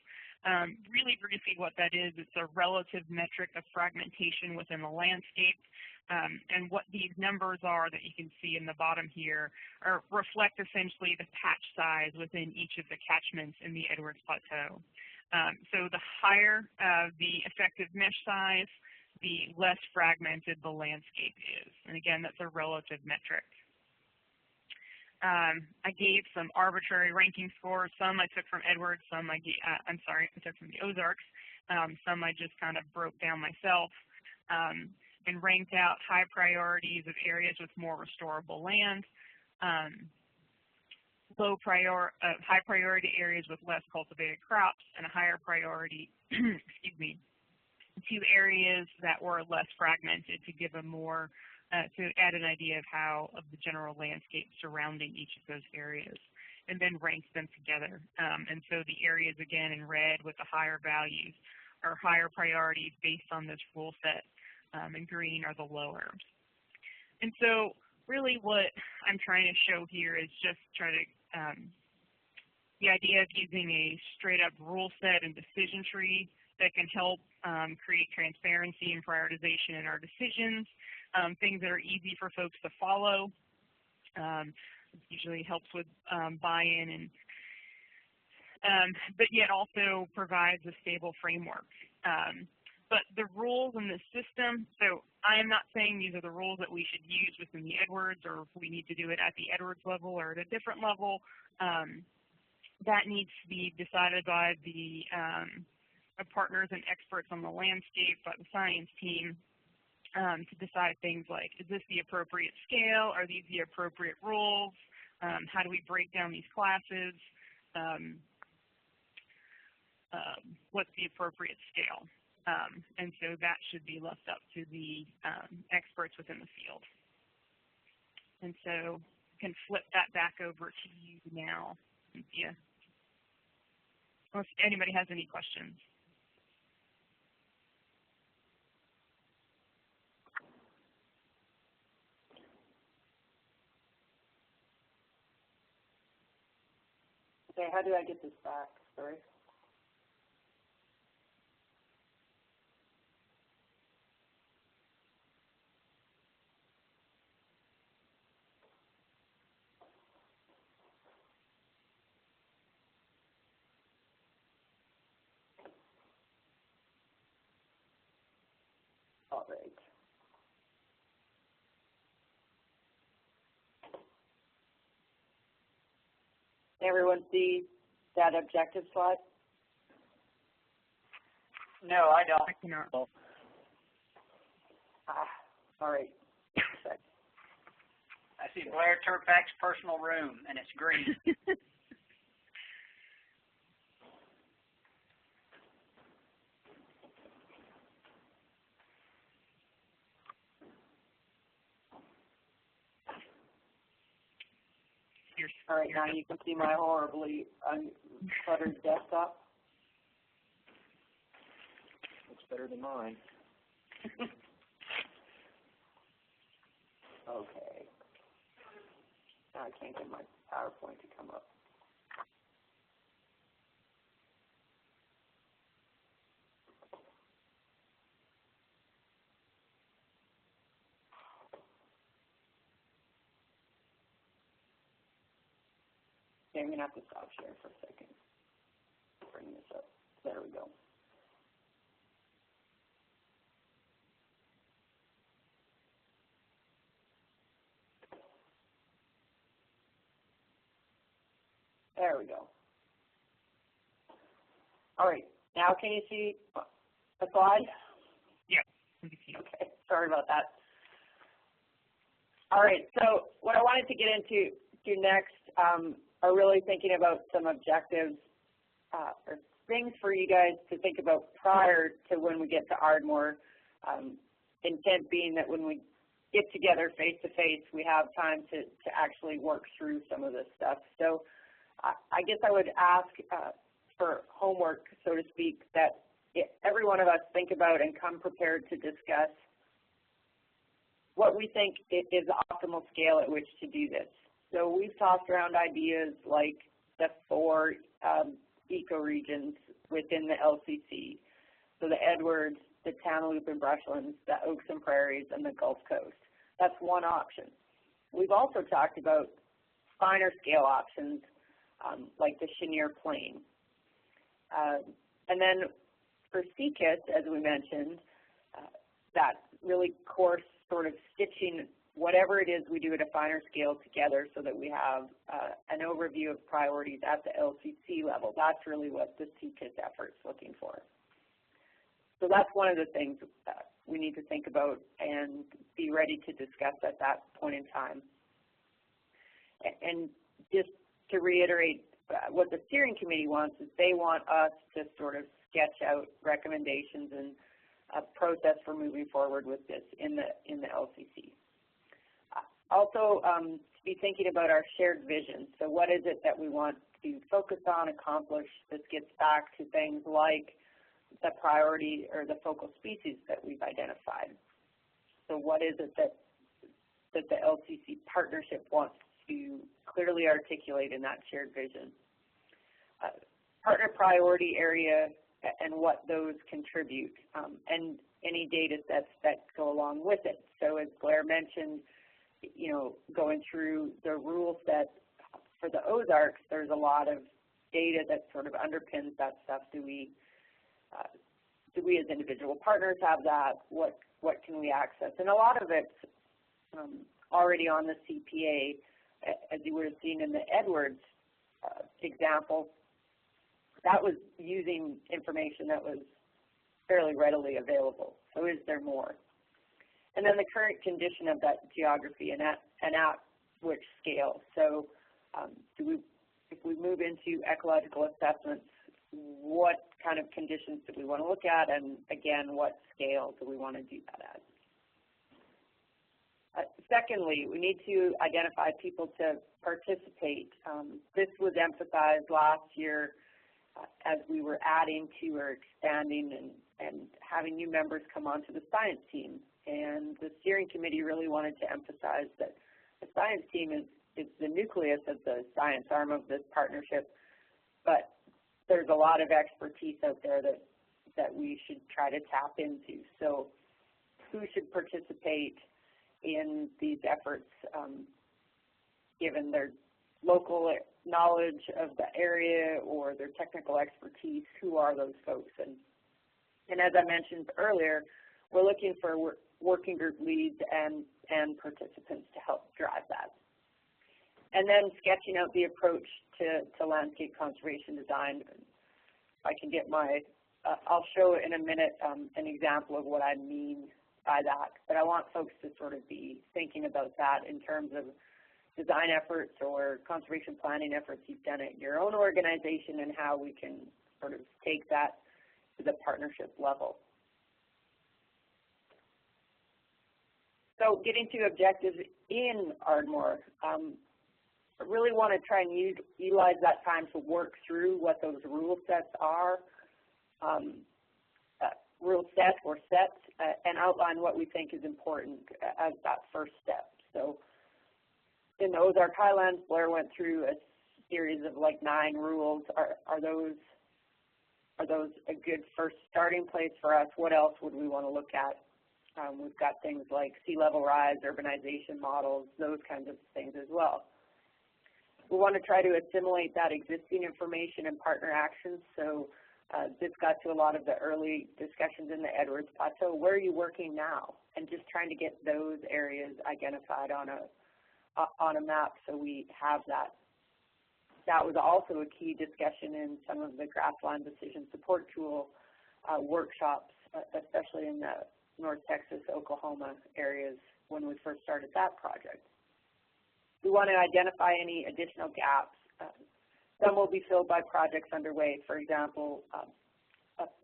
Really briefly what that is, it's a relative metric of fragmentation within the landscape. And what these numbers are that you can see in the bottom here reflect essentially the patch size within each of the catchments in the Edwards Plateau. So the higher the effective mesh size, the less fragmented the landscape is. And again, that's a relative metric. I gave some arbitrary ranking scores. Some I took from Edwards, some I took from the Ozarks. Some I just kind of broke down myself and ranked out high priorities of areas with more restorable land, high priority areas with less cultivated crops, and a higher priority, excuse me, to areas that were less fragmented to give a more to add an idea of the general landscape surrounding each of those areas, and then ranked them together. And so the areas, again, in red with the higher values are higher priorities based on this rule set, and green are the lower. And so really what I'm trying to show here is just try to, the idea of using a straight-up rule set and decision tree that can help create transparency and prioritization in our decisions. Things that are easy for folks to follow. It usually helps with buy-in, and but yet also provides a stable framework. But the rules in this system, so I am not saying these are the rules that we should use within the Edwards, or if we need to do it at the Edwards level or at a different level. That needs to be decided by the partners and experts on the landscape, by the science team, to decide things like, is this the appropriate scale? Are these the appropriate rules? How do we break down these classes? what's the appropriate scale. And so that should be left up to the experts within the field. And so I can flip that back over to you now, Cynthia, unless anybody has any questions. Okay, how do I get this back? Sorry. All right. Everyone see that objective slide? No, I don't. I cannot. All right. I see Blair Turpak's personal room, and it's green. All right, now you can see my horribly uncluttered desktop. Looks better than mine. Okay. Now I can't get my PowerPoint to come up. Okay, I'm going to have to stop share for a second. Bring this up. There we go. There we go. All right, now can you see the slide? Yeah. Okay, sorry about that. All right, so what I wanted to get into next are really thinking about some objectives or things for you guys to think about prior to when we get to Ardmore. Intent being that when we get together face-to-face, we have time to actually work through some of this stuff. So I guess I would ask for homework, so to speak, that every one of us think about and come prepared to discuss what we think is the optimal scale at which to do this. So we've tossed around ideas like the 4 ecoregions within the LCC, so the Edwards, the Tamaloop and Brushlands, the Oaks and Prairies, and the Gulf Coast. That's one option. We've also talked about finer scale options like the Chenier Plain. And then for SECAS, as we mentioned, that really coarse sort of stitching whatever it is we do at a finer scale together so that we have an overview of priorities at the LCC level. That's really what the SECAS effort is looking for. So that's one of the things we need to think about and be ready to discuss at that point in time. And just to reiterate, what the steering committee wants is they want us to sort of sketch out recommendations and a process for moving forward with this in the LCC. Also, to be thinking about our shared vision. So what is it that we want to focus on, accomplish? This gets back to things like the priority or the focal species that we've identified. So what is it that the LCC partnership wants to clearly articulate in that shared vision? Partner priority area and what those contribute, and any data sets that go along with it. So as Blair mentioned, you know, going through the rule set for the Ozarks, there's a lot of data that sort of underpins that stuff. Do we as individual partners have that? What can we access? And a lot of it's already on the CPA, as you would have seen in the Edwards example. That was using information that was fairly readily available. So is there more? And then the current condition of that geography and at which scale. So if we move into ecological assessments, what kind of conditions do we want to look at, and again, what scale do we want to do that at. Secondly, we need to identify people to participate. This was emphasized last year as we were adding to or expanding and having new members come onto the science team. And the steering committee really wanted to emphasize that the science team is the nucleus of the science arm of this partnership, but there's a lot of expertise out there that we should try to tap into. So who should participate in these efforts given their local knowledge of the area or their technical expertise? Who are those folks? And as I mentioned earlier, we're looking for working group leads and participants to help drive that. And then sketching out the approach to landscape conservation design. If I can get I'll show in a minute an example of what I mean by that, but I want folks to sort of be thinking about that in terms of design efforts or conservation planning efforts you've done at your own organization and how we can sort of take that to the partnership level. So getting to objectives in Ardmore, I really want to try and utilize that time to work through what those rule sets are, and outline what we think is important as that first step. So in the Ozark Highlands, Blair went through a series of like 9 rules. Are those a good first starting place for us? What else would we want to look at? We've got things like sea level rise, urbanization models, those kinds of things as well. We want to try to assimilate that existing information and partner actions. So this got to a lot of the early discussions in the Edwards Plateau. Where are you working now? And just trying to get those areas identified on a map so we have that. That was also a key discussion in some of the grassland decision support tool workshops, especially in the North Texas, Oklahoma areas when we first started that project. We want to identify any additional gaps. Some will be filled by projects underway, for example,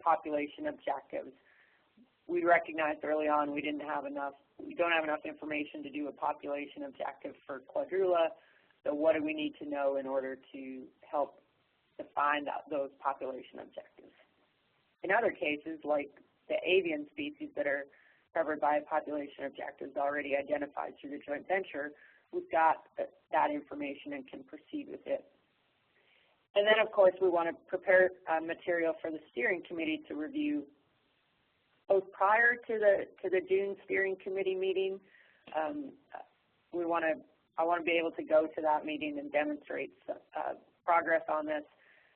population objectives. We recognized early on we don't have enough information to do a population objective for Quadrula, so what do we need to know in order to help define those population objectives? In other cases, like the avian species that are covered by population objectives already identified through the joint venture, we've got that information and can proceed with it. And then, of course, we want to prepare material for the steering committee to review. Both prior to the June steering committee meeting, I want to be able to go to that meeting and demonstrate progress on this.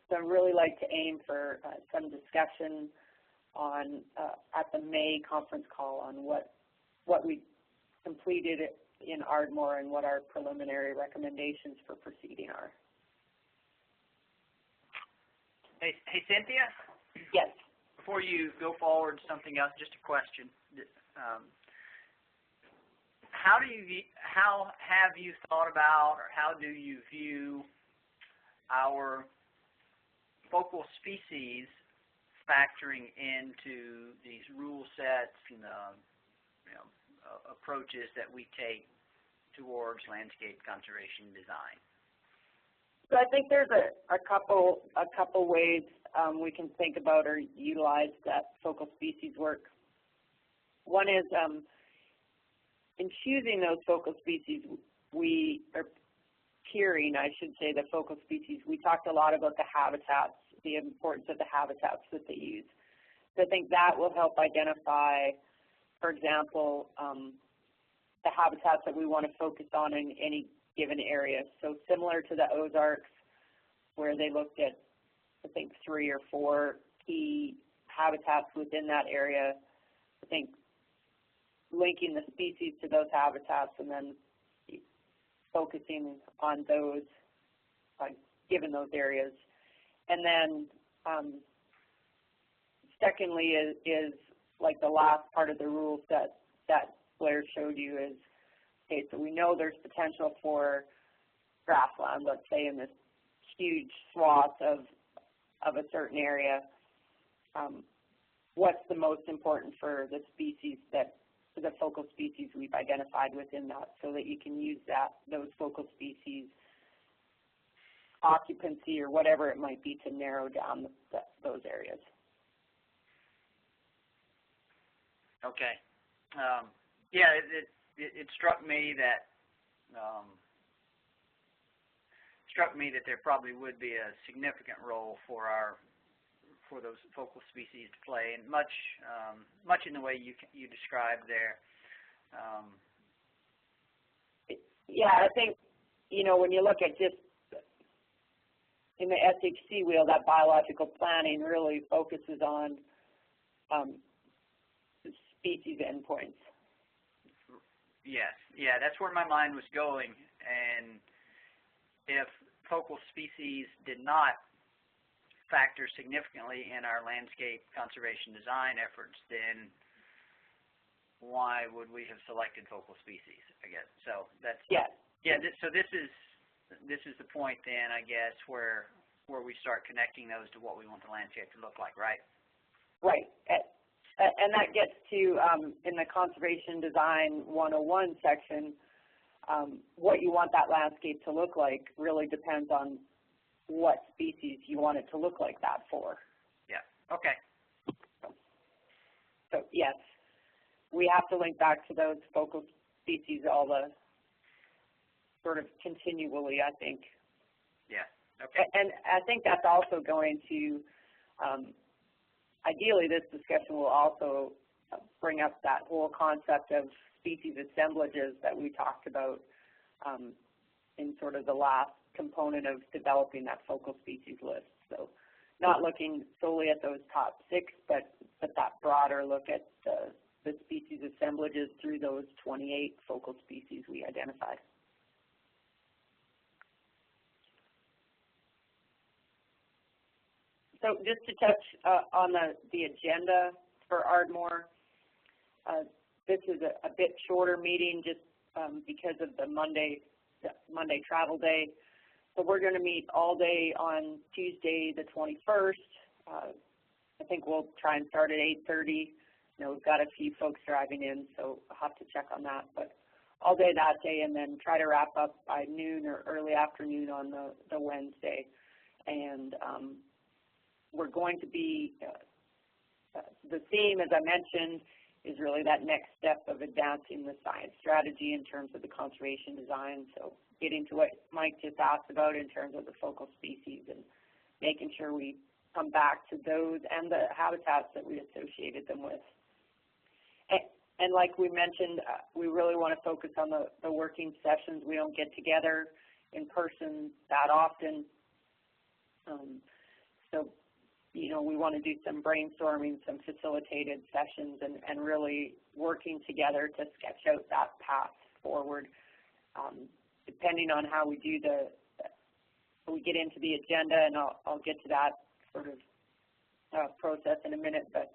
So I'd really like to aim for some discussion on at the May conference call on what we completed in Ardmore and what our preliminary recommendations for proceeding are. Hey, Cynthia? Yes. Before you go forward to something else, just a question. How have you thought about, or how do you view our focal species factoring into these rule sets and approaches that we take towards landscape conservation design? So I think there's a couple ways we can think about or utilize that focal species work. One is in choosing those focal species, or tiering, I should say, the focal species, we talked a lot about the habitats, the importance of the habitats that they use. So I think that will help identify, for example, the habitats that we want to focus on in any given area. So similar to the Ozarks, where they looked at, I think, 3 or 4 key habitats within that area. I think linking the species to those habitats and then focusing on those given those areas. And then secondly is like the last part of the rule set that Blair showed you is, okay, so we know there's potential for grassland, let's say in this huge swath of of a certain area, what's the most important for the species for the focal species we've identified within that, so that you can use those focal species occupancy or whatever it might be to narrow down those areas. Okay. Yeah, it struck me that there probably would be a significant role for those focal species to play, and much in the way you described there. Yeah, I think, when you look at just in the SHC wheel, that biological planning really focuses on species endpoints. Yes, yeah, that's where my mind was going. And if focal species did not factor significantly in our landscape conservation design efforts, then why would we have selected focal species, I guess? So that's so this is the point then, I guess, where we start connecting those to what we want the landscape to look like, right? Right. And that gets to, in the Conservation Design 101 section, what you want that landscape to look like really depends on what species you want it to look like that for. Yeah, okay. So yes, we have to link back to those focal species all the sort of continually, I think. Yeah, okay. And I think that's also going to, ideally this discussion will also bring up that whole concept of species assemblages that we talked about in sort of the last component of developing that focal species list. So not looking solely at those top 6, but that broader look at the species assemblages through those 28 focal species we identified. So just to touch on the agenda for Ardmore, this is a bit shorter meeting just because of the Monday travel day. So we're going to meet all day on Tuesday the 21st. I think we'll try and start at 8:30. We've got a few folks driving in, so I'll have to check on that. But all day that day, and then try to wrap up by noon or early afternoon on the Wednesday. And we're going to be, the theme, as I mentioned, is really that next step of advancing the science strategy in terms of the conservation design. So getting to what Mike just asked about in terms of the focal species and making sure we come back to those and the habitats that we associated them with. And like we mentioned, we really want to focus on the working sessions. We don't get together in person that often. So we want to do some brainstorming, some facilitated sessions, and really working together to sketch out that path forward. Depending on how we do we get into the agenda, and I'll get to that sort of process in a minute, but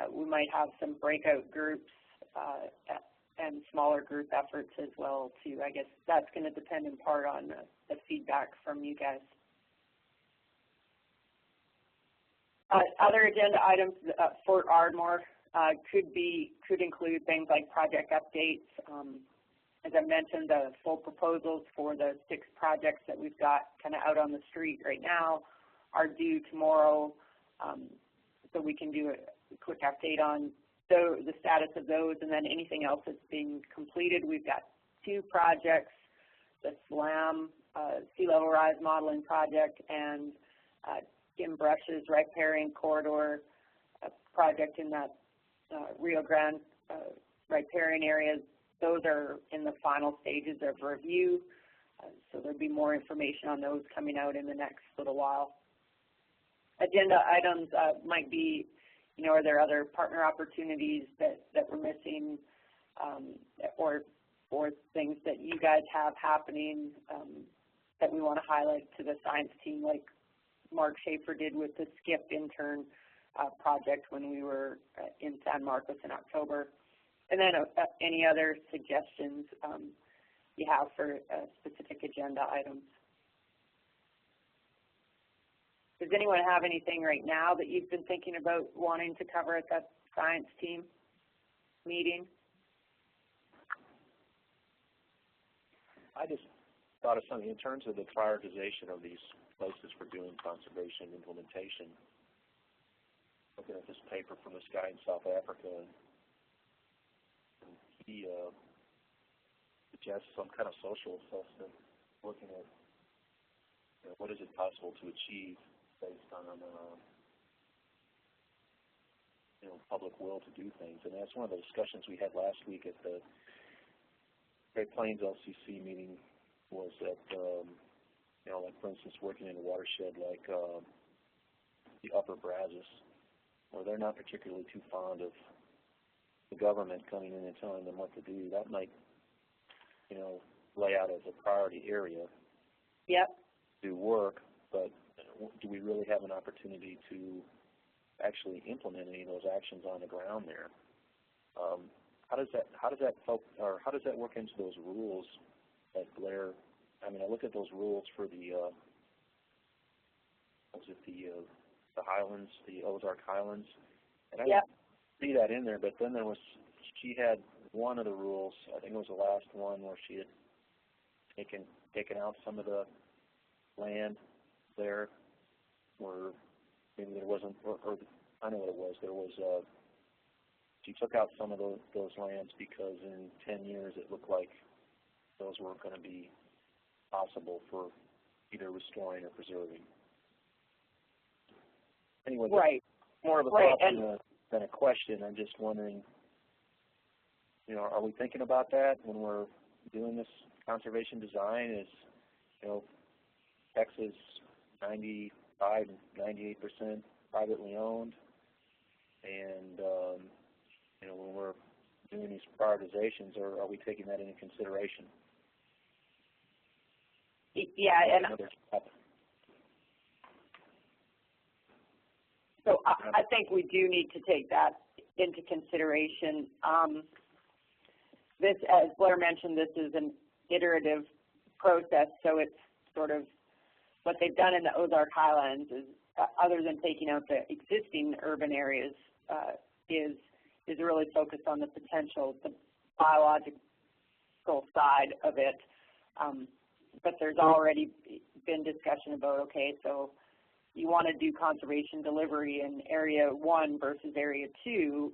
we might have some breakout groups and smaller group efforts as well too. I guess that's going to depend in part on the feedback from you guys. Other agenda items for Ardmore could include things like project updates. As I mentioned, the full proposals for the 6 projects that we've got kind of out on the street right now are due tomorrow, so we can do a quick update on the status of those, and then anything else that's being completed. We've got 2 projects, the SLAM sea level rise modeling project and Kim Brush's riparian corridor project in that Rio Grande riparian area. Those are in the final stages of review, so there'll be more information on those coming out in the next little while. Agenda items might be, are there other partner opportunities that we're missing, or things that you guys have happening that we want to highlight to the science team, like Mark Schaefer did with the SCIP intern project when we were in San Marcos in October. And then any other suggestions you have for specific agenda items. Does anyone have anything right now that you've been thinking about wanting to cover at that science team meeting? I just thought of something in terms of the prioritization of these places for doing conservation implementation. Looking at this paper from this guy in South Africa, and he suggests some kind of social assessment, looking at what is it possible to achieve based on public will to do things. And that's one of the discussions we had last week at the Great Plains LCC meeting, was that like for instance working in a watershed like the Upper Brazos, where they're not particularly too fond of the government coming in and telling them what to do. That might lay out as a priority area. Yep. Do work, but do we really have an opportunity to actually implement any of those actions on the ground there? How does that work into those rules that Blair? I mean, I look at those rules for the the Highlands, the Ozark Highlands, and I see that in there. But then she had one of the rules, I think it was the last one, where she had taken out some of the land there, where maybe there wasn't, or I know what it was. There was she took out some of those lands because in 10 years it looked like those weren't going to be possible for either restoring or preserving. Anyway, right. More of a thought than a question. I'm just wondering, are we thinking about that when we're doing this conservation design? Is, Texas 95, 98% privately owned, and when we're doing these prioritizations, are we taking that into consideration? Yeah, and so I think we do need to take that into consideration. This, as Blair mentioned, this is an iterative process, so it's sort of what they've done in the Ozark Highlands is, other than taking out the existing urban areas, is really focused on the potential, the biological side of it. But there's already been discussion about, okay, so you want to do conservation delivery in Area 1 versus Area 2,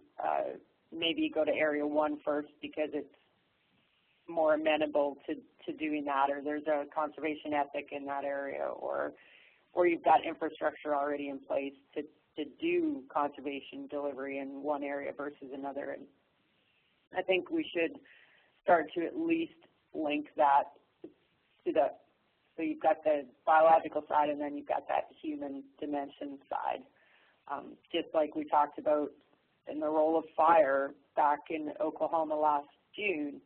maybe you go to Area 1 first because it's more amenable to doing that, or there's a conservation ethic in that area, or you've got infrastructure already in place to do conservation delivery in one area versus another. And I think we should start to at least link that to so you've got the biological side and then you've got that human dimension side. Just like we talked about in the role of fire back in Oklahoma last June,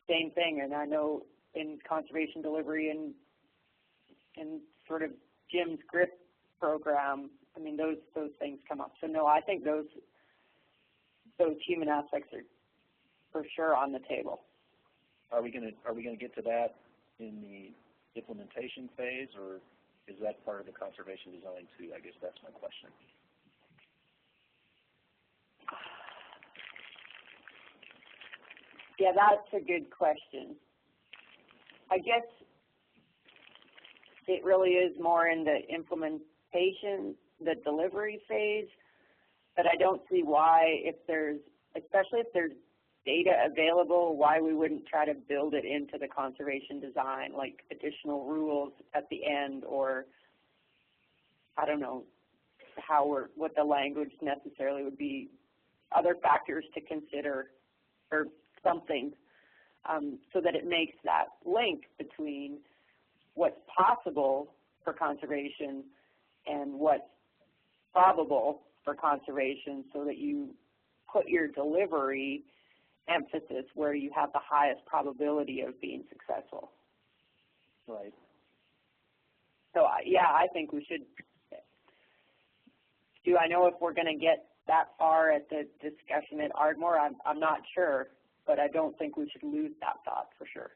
same thing. And I know in conservation delivery and sort of Jim's GRIP program, I mean, those things come up. So no, I think those human aspects are for sure on the table. Are we going to get to that in the implementation phase, or is that part of the conservation design too? I guess that's my question. Yeah, that's a good question. I guess it really is more in the implementation, the delivery phase, but I don't see why, especially if there's data available, why we wouldn't try to build it into the conservation design, like additional rules at the end, or I don't know what the language necessarily would be, other factors to consider or something, so that it makes that link between what's possible for conservation and what's probable for conservation, so that you put your delivery emphasis where you have the highest probability of being successful. Right. So, yeah, I think we should. Do I know if we're going to get that far at the discussion at Ardmore? I'm not sure, but I don't think we should lose that thought for sure.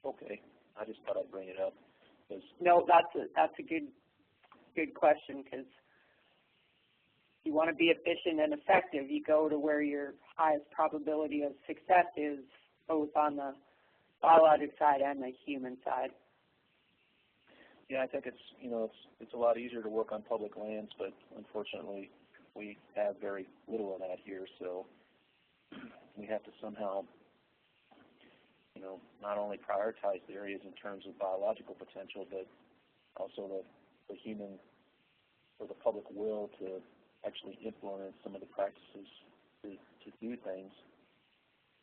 Okay. I just thought I'd bring it up. No, that's a good question, because you want to be efficient and effective. You go to where your highest probability of success is, both on the biologic side and the human side. Yeah, I think it's a lot easier to work on public lands, but unfortunately we have very little of that here, so we have to somehow, not only prioritize the areas in terms of biological potential, but also the human or the public will to actually implement some of the practices to do things,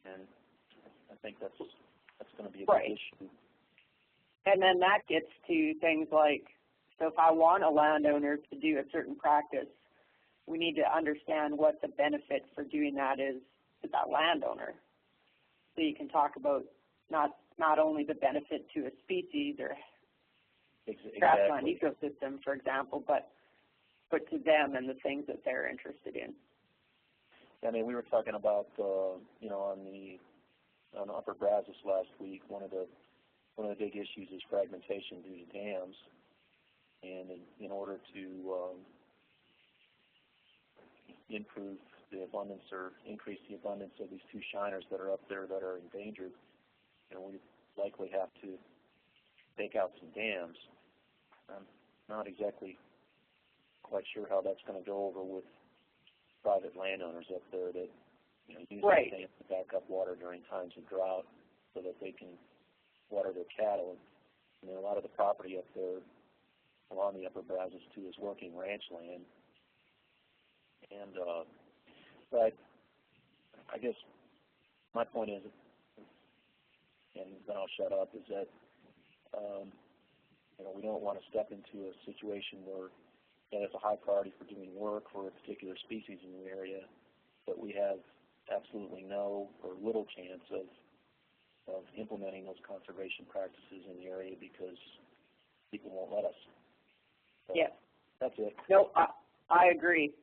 and I think that's going to be a big issue. And then that gets to things like, so if I want a landowner to do a certain practice, we need to understand what the benefit for doing that is to that landowner. So you can talk about not only the benefit to a species or grassland ecosystem, for example, but to them and the things that they're interested in. I mean, we were talking about, on Upper Brazos last week, one of the big issues is fragmentation due to dams, and in order to improve the abundance or increase the abundance of these two shiners that are up there that are endangered, we likely have to take out some dams. I'm not exactly quite sure how that's going to go over with private landowners up there that use the dams to back up water during times of drought so that they can water their cattle. A lot of the property up there along the Upper Brazos too is working ranch land. And but I guess my point is, and then I'll shut up, is that we don't want to step into a situation where it's a high priority for doing work for a particular species in the area, but we have absolutely no or little chance of implementing those conservation practices in the area because people won't let us. So that's it. No, I agree.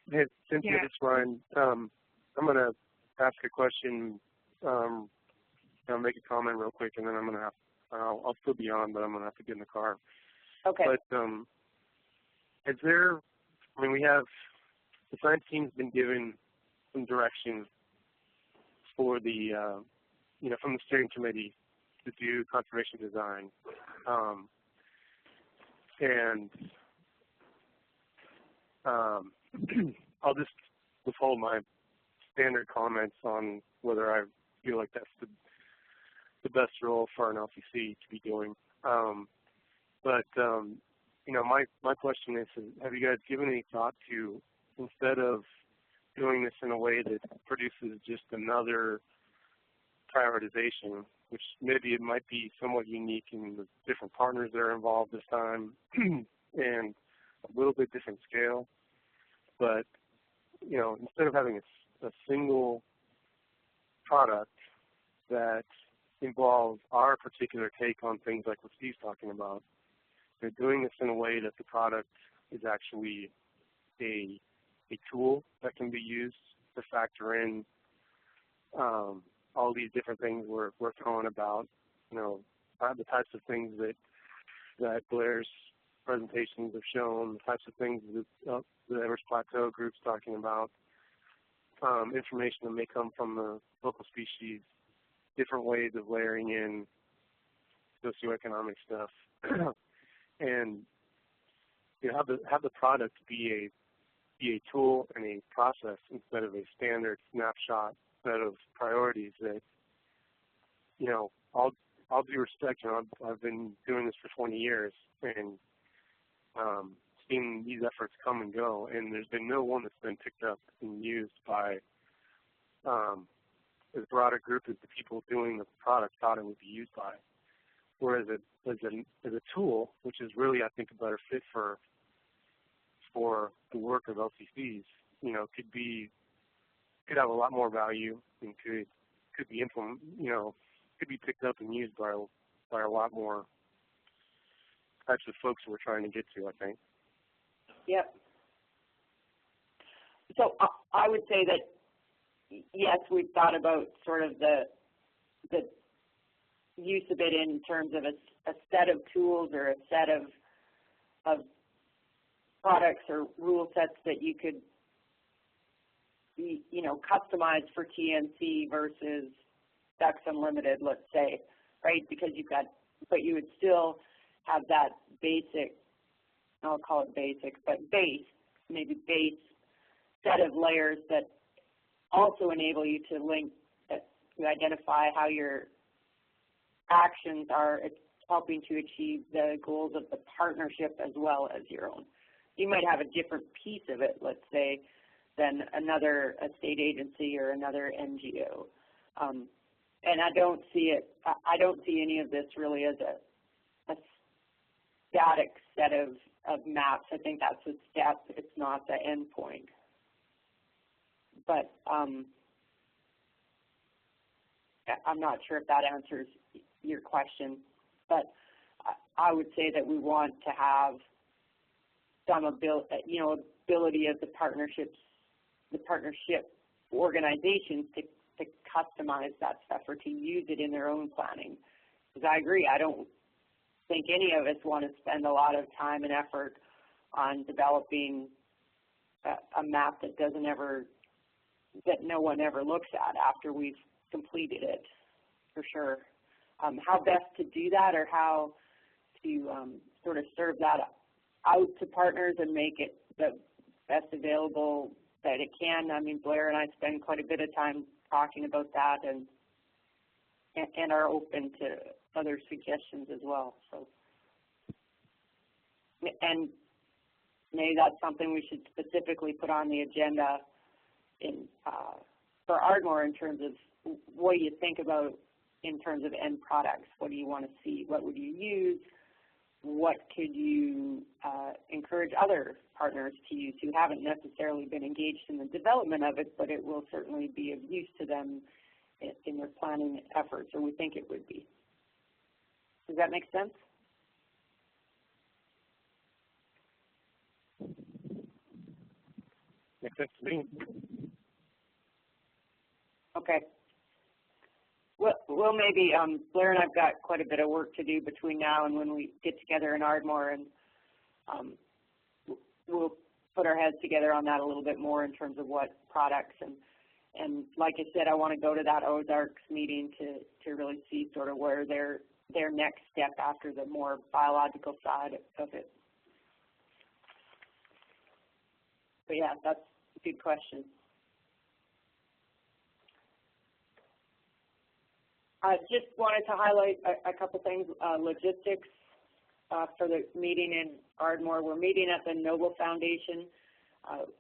Hey, Cynthia, it's Ryan. I'm going to ask a question. I'll make a comment real quick, and then I'm going to I'll still be on, but I'm going to have to get in the car. Okay. But is there, we have, the science team's been given some direction for the, from the steering committee to do conservation design. And I'll just withhold my standard comments on whether I feel like that's the best role for an LCC to be doing. But my question is, have you guys given any thought to, instead of doing this in a way that produces just another prioritization, which maybe it might be somewhat unique in the different partners that are involved this time and a little bit different scale, but, instead of having a single product that involves our particular take on things like what Steve's talking about, they're doing this in a way that the product is actually a tool that can be used to factor in all these different things we're throwing about, the types of things that Blair's presentations have shown, the types of things that the Everest Plateau group's talking about, information that may come from the local species, different ways of layering in socioeconomic stuff, and have the product be a tool and a process instead of a standard snapshot set of priorities that, all due respect, I've been doing this for 20 years and seen these efforts come and go, and there's been no one that's been picked up and used by as broad a group as the people doing the product thought it would be used by. Whereas as a tool, which is really, I think, a better fit for the work of LCCs, could have a lot more value and could be could be picked up and used by a lot more types of folks we're trying to get to, I think. Yep. So I would say that, yes, we've thought about sort of the use of it in terms of a set of tools or a set of products or rule sets that you could, you know, customize for TNC versus Ducks Unlimited, let's say, right? Because you've got, but you would still have that basic, I'll call it basic, but maybe base set of layers that also enable you to link, to identify how your actions are helping to achieve the goals of the partnership as well as your own. You might have a different piece of it, let's say, than another state agency or another NGO. And I don't see any of this really as a static set of maps. I think that's a step. It's not the end point. But I'm not sure if that answers your question. But I would say that we want to have some ability of the partnership organizations to customize that stuff or to use it in their own planning. Because I agree, I don't think any of us want to spend a lot of time and effort on developing a map that that no one ever looks at after we've completed it, for sure. How best to do that, or how to sort of serve that out to partners and make it the best available that it can. I mean, Blair and I spend quite a bit of time talking about that, and are open to other suggestions as well. So, and maybe that's something we should specifically put on the agenda for Ardmore in terms of what do you think about in terms of end products. What do you want to see? What would you use? What could you encourage other partners to use who haven't necessarily been engaged in the development of it, but it will certainly be of use to them in their planning efforts, or we think it would be. Does that make sense? Makes sense to me. Okay. Well, maybe Blair and I've got quite a bit of work to do between now and when we get together in Ardmore, and we'll put our heads together on that a little bit more in terms of what products, and like I said, I want to go to that Ozarks meeting to really see sort of where their next step after the more biological side of it. But yeah, that's a good question. I just wanted to highlight a couple things. Logistics for the meeting in Ardmore. We're meeting at the Noble Foundation.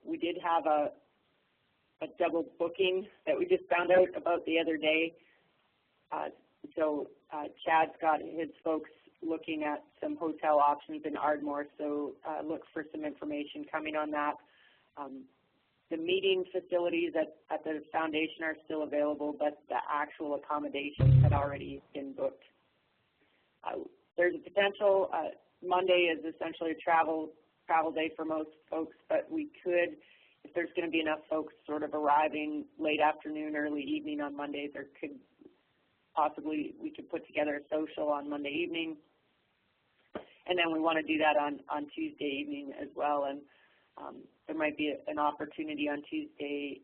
We did have a double booking that we just found out about the other day. So Chad's got his folks looking at some hotel options in Ardmore, so look for some information coming on that. The meeting facilities at the foundation are still available, but the actual accommodations had already been booked. There's a potential, Monday is essentially a travel day for most folks, but we could, if there's going to be enough folks sort of arriving late afternoon, early evening on Monday, there could possibly, we could put together a social on Monday evening. And then we want to do that on Tuesday evening as well. And there might be an opportunity on Tuesday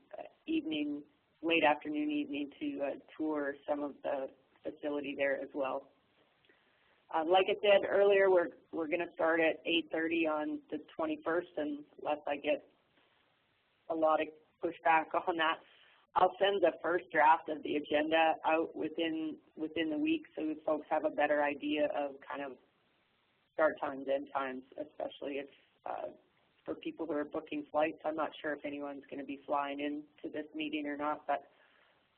evening, late afternoon evening, to tour some of the facility there as well. Like I said earlier, we're going to start at 8:30 on the 21st, unless I get a lot of pushback on that. I'll send the first draft of the agenda out within the week, so folks have a better idea of kind of start times, end times, especially if for people who are booking flights. I'm not sure if anyone's going to be flying into this meeting or not, but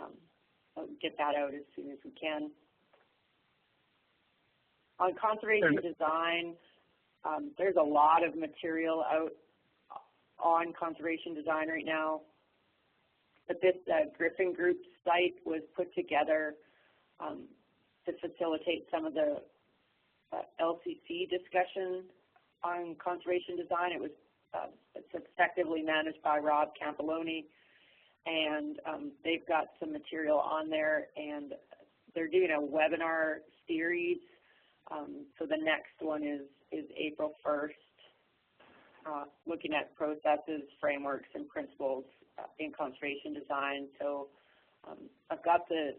I'll get that out as soon as we can. On conservation design, there's a lot of material out on conservation design right now. But this Griffin Group site was put together to facilitate some of the LCC discussion on conservation design. It's effectively managed by Rob Campoloni, and they've got some material on there, and they're doing a webinar series. So the next one is April 1st, looking at processes, frameworks, and principles in conservation design. So I've got the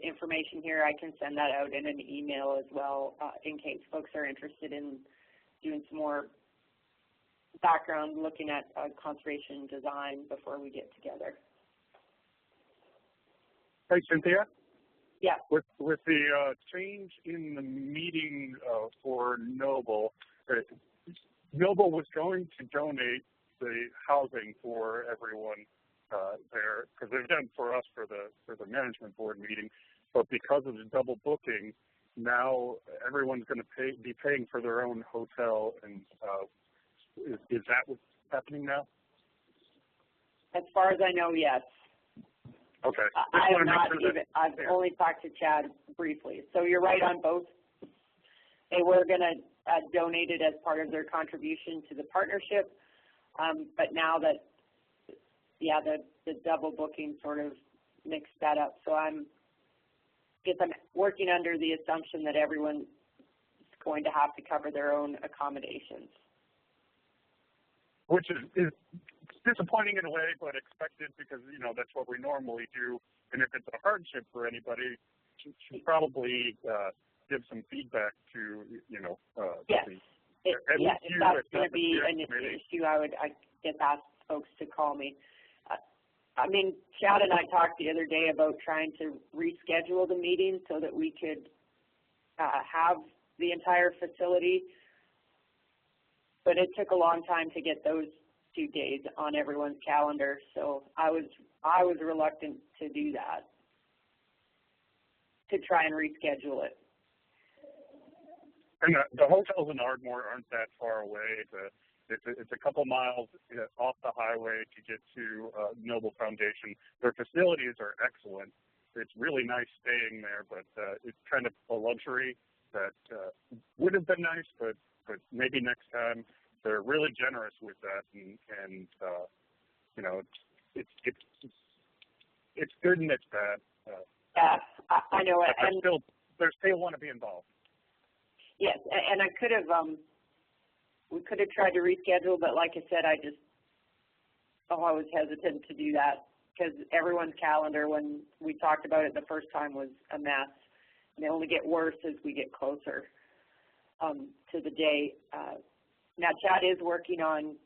information here. I can send that out in an email as well in case folks are interested in doing some more background looking at conservation design before we get together. Hey, Cynthia? Yeah. With the change in the meeting for Noble, Noble was going to donate the housing for everyone there, because they've done for us for the management board meeting, but because of the double booking, now everyone's going to be paying for their own hotel, and is that what's happening now? As far as I know, yes. Okay. I've only talked to Chad briefly. So you're right on both. They were going to donate it as part of their contribution to the partnership, but now that, yeah, the double booking sort of mixed that up. So I'm working under the assumption that everyone's going to have to cover their own accommodations. Which is disappointing in a way, but expected because, you know, that's what we normally do. And if it's a hardship for anybody, should probably give some feedback to, you know, yes. If that's going to be an issue, I get asked folks to call me. I mean, Chad and I talked the other day about trying to reschedule the meeting so that we could have the entire facility, but it took a long time to get those 2 days on everyone's calendar, so I was reluctant to do that, to try and reschedule it. And the hotels in Ardmore aren't that far away. It's a couple miles off the highway to get to Noble Foundation. Their facilities are excellent. It's really nice staying there, but it's kind of a luxury that would have been nice, but maybe next time. They're really generous with that, and you know, it's good and it's bad. Yeah, I know it. And they still want to be involved. Yes, and I could have, we could have tried to reschedule, but like I said, I was hesitant to do that because everyone's calendar, when we talked about it the first time, was a mess. And they only get worse as we get closer to the day. Now, Chad is working on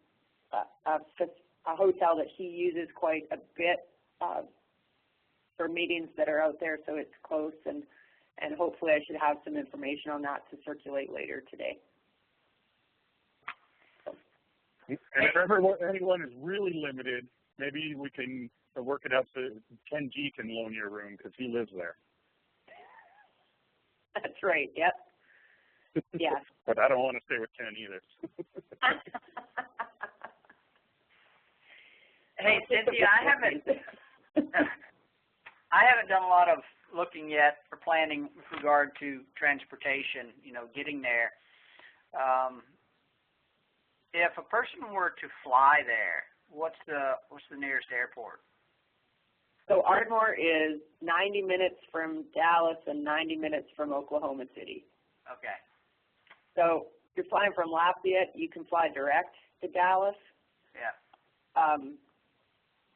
a hotel that he uses quite a bit for meetings that are out there, so it's close, and hopefully I should have some information on that to circulate later today. And if anyone is really limited, maybe we can work it out so Ken G can loan your room because he lives there. That's right, yep. Yeah. But I don't want to stay with Ken either. Hey, Cynthia, I haven't done a lot of looking yet or planning with regard to transportation, you know, getting there. If a person were to fly there, what's the nearest airport? So Ardmore is 90 minutes from Dallas and 90 minutes from Oklahoma City. Okay. So if you're flying from Lafayette, you can fly direct to Dallas. Yeah.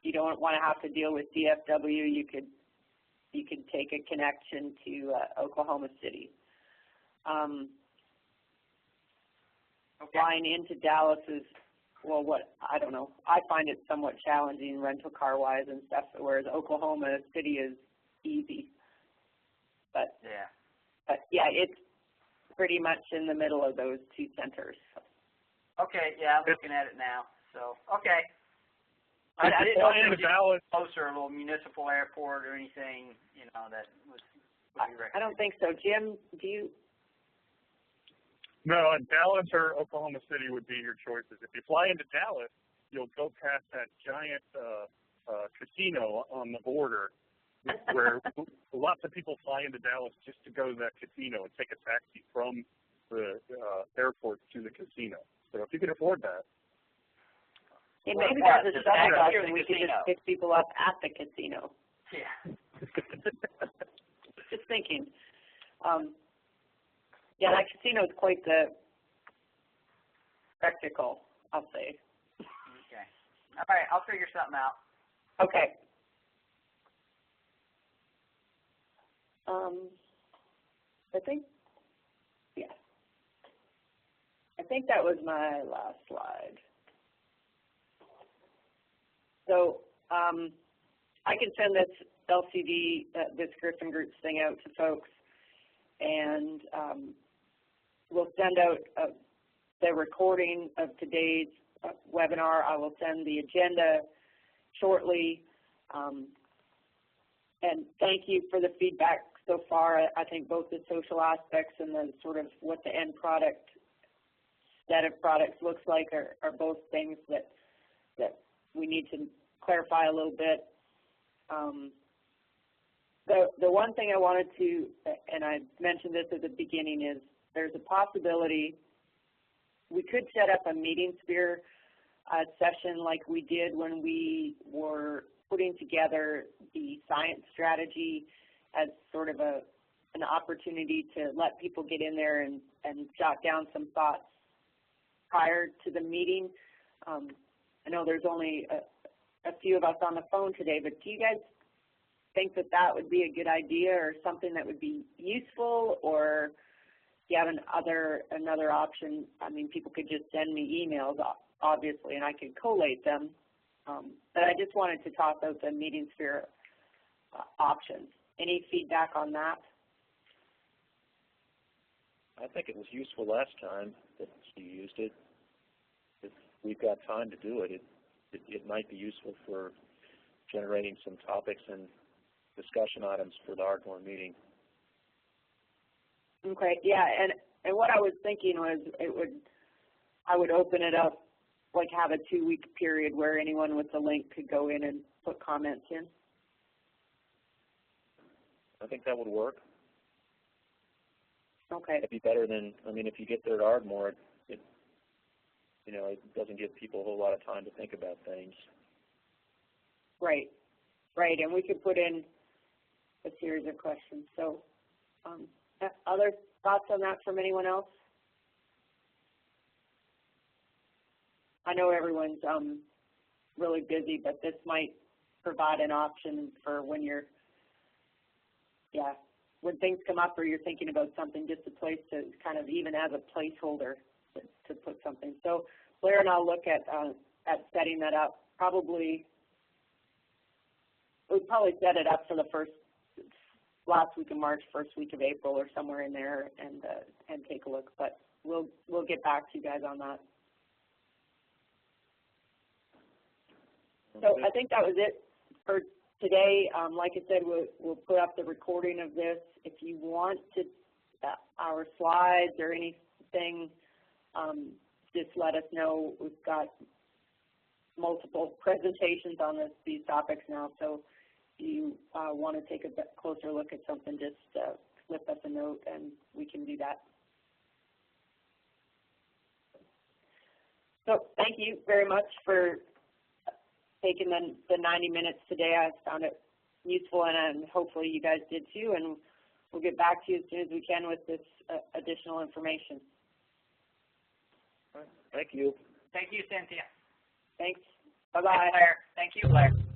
You don't want to have to deal with DFW. You could take a connection to Oklahoma City. Okay. Flying into Dallas is, well, I don't know. I find it somewhat challenging rental car wise and stuff, whereas Oklahoma City is easy. But yeah, it's pretty much in the middle of those two centers. Okay, yeah, I'm looking at it now. So, okay. I didn't know if it was closer, a little municipal airport or anything, you know, that would be recommended. I don't think so. Jim, do you? No, Dallas or Oklahoma City would be your choices. If you fly into Dallas, you'll go past that giant casino on the border where lots of people fly into Dallas just to go to that casino and take a taxi from the airport to the casino. So if you can afford that. Yeah, maybe that's a shuttle bus and we could just pick people up at the casino. Yeah. just thinking. Yeah, that casino is quite the spectacle, I'll say. Okay. All right, I'll figure something out. Okay. I think that was my last slide. So I can send this LCD, this Griffin Groups thing out to folks, and we'll send out the recording of today's webinar. I will send the agenda shortly. And thank you for the feedback so far. I think both the social aspects and the sort of what the end product set of products looks like are both things that we need to clarify a little bit. The one thing I wanted to, and I mentioned this at the beginning, is there's a possibility we could set up a meeting sphere session like we did when we were putting together the science strategy as sort of an opportunity to let people get in there and jot down some thoughts prior to the meeting. I know there's only a few of us on the phone today, but do you guys think that that would be a good idea or something that would be useful, or do you have another option? I mean, people could just send me emails, obviously, and I could collate them. But I just wanted to toss out the meeting sphere options. Any feedback on that? I think it was useful last time that you used it. If we've got time to do it, it might be useful for generating some topics and discussion items for the Ardmore meeting. Okay, yeah, and what I was thinking was I would open it up, like have a 2-week period where anyone with the link could go in and put comments in. I think that would work. Okay. It'd be better than, I mean, if you get there at Ardmore, it doesn't give people a whole lot of time to think about things. Right, and we could put in a series of questions. So other thoughts on that from anyone else? I know everyone's really busy, but this might provide an option for when when things come up or you're thinking about something, just a place to kind of even as a placeholder to put something. So Blair and I'll look at setting that up. We'd probably set it up for the last week of March, first week of April, or somewhere in there, and take a look. But we'll get back to you guys on that. So I think that was it for today. Like I said, we'll put up the recording of this. If you want our slides or anything, just let us know. We've got multiple presentations on these topics now, so if you want to take a bit closer look at something, just slip us a note and we can do that. So thank you very much for taking the 90 minutes today. I found it useful, and hopefully you guys did too, and we'll get back to you as soon as we can with this additional information. All right. Thank you. Thank you, Cynthia. Thanks. Bye-bye. Thank you, Blair.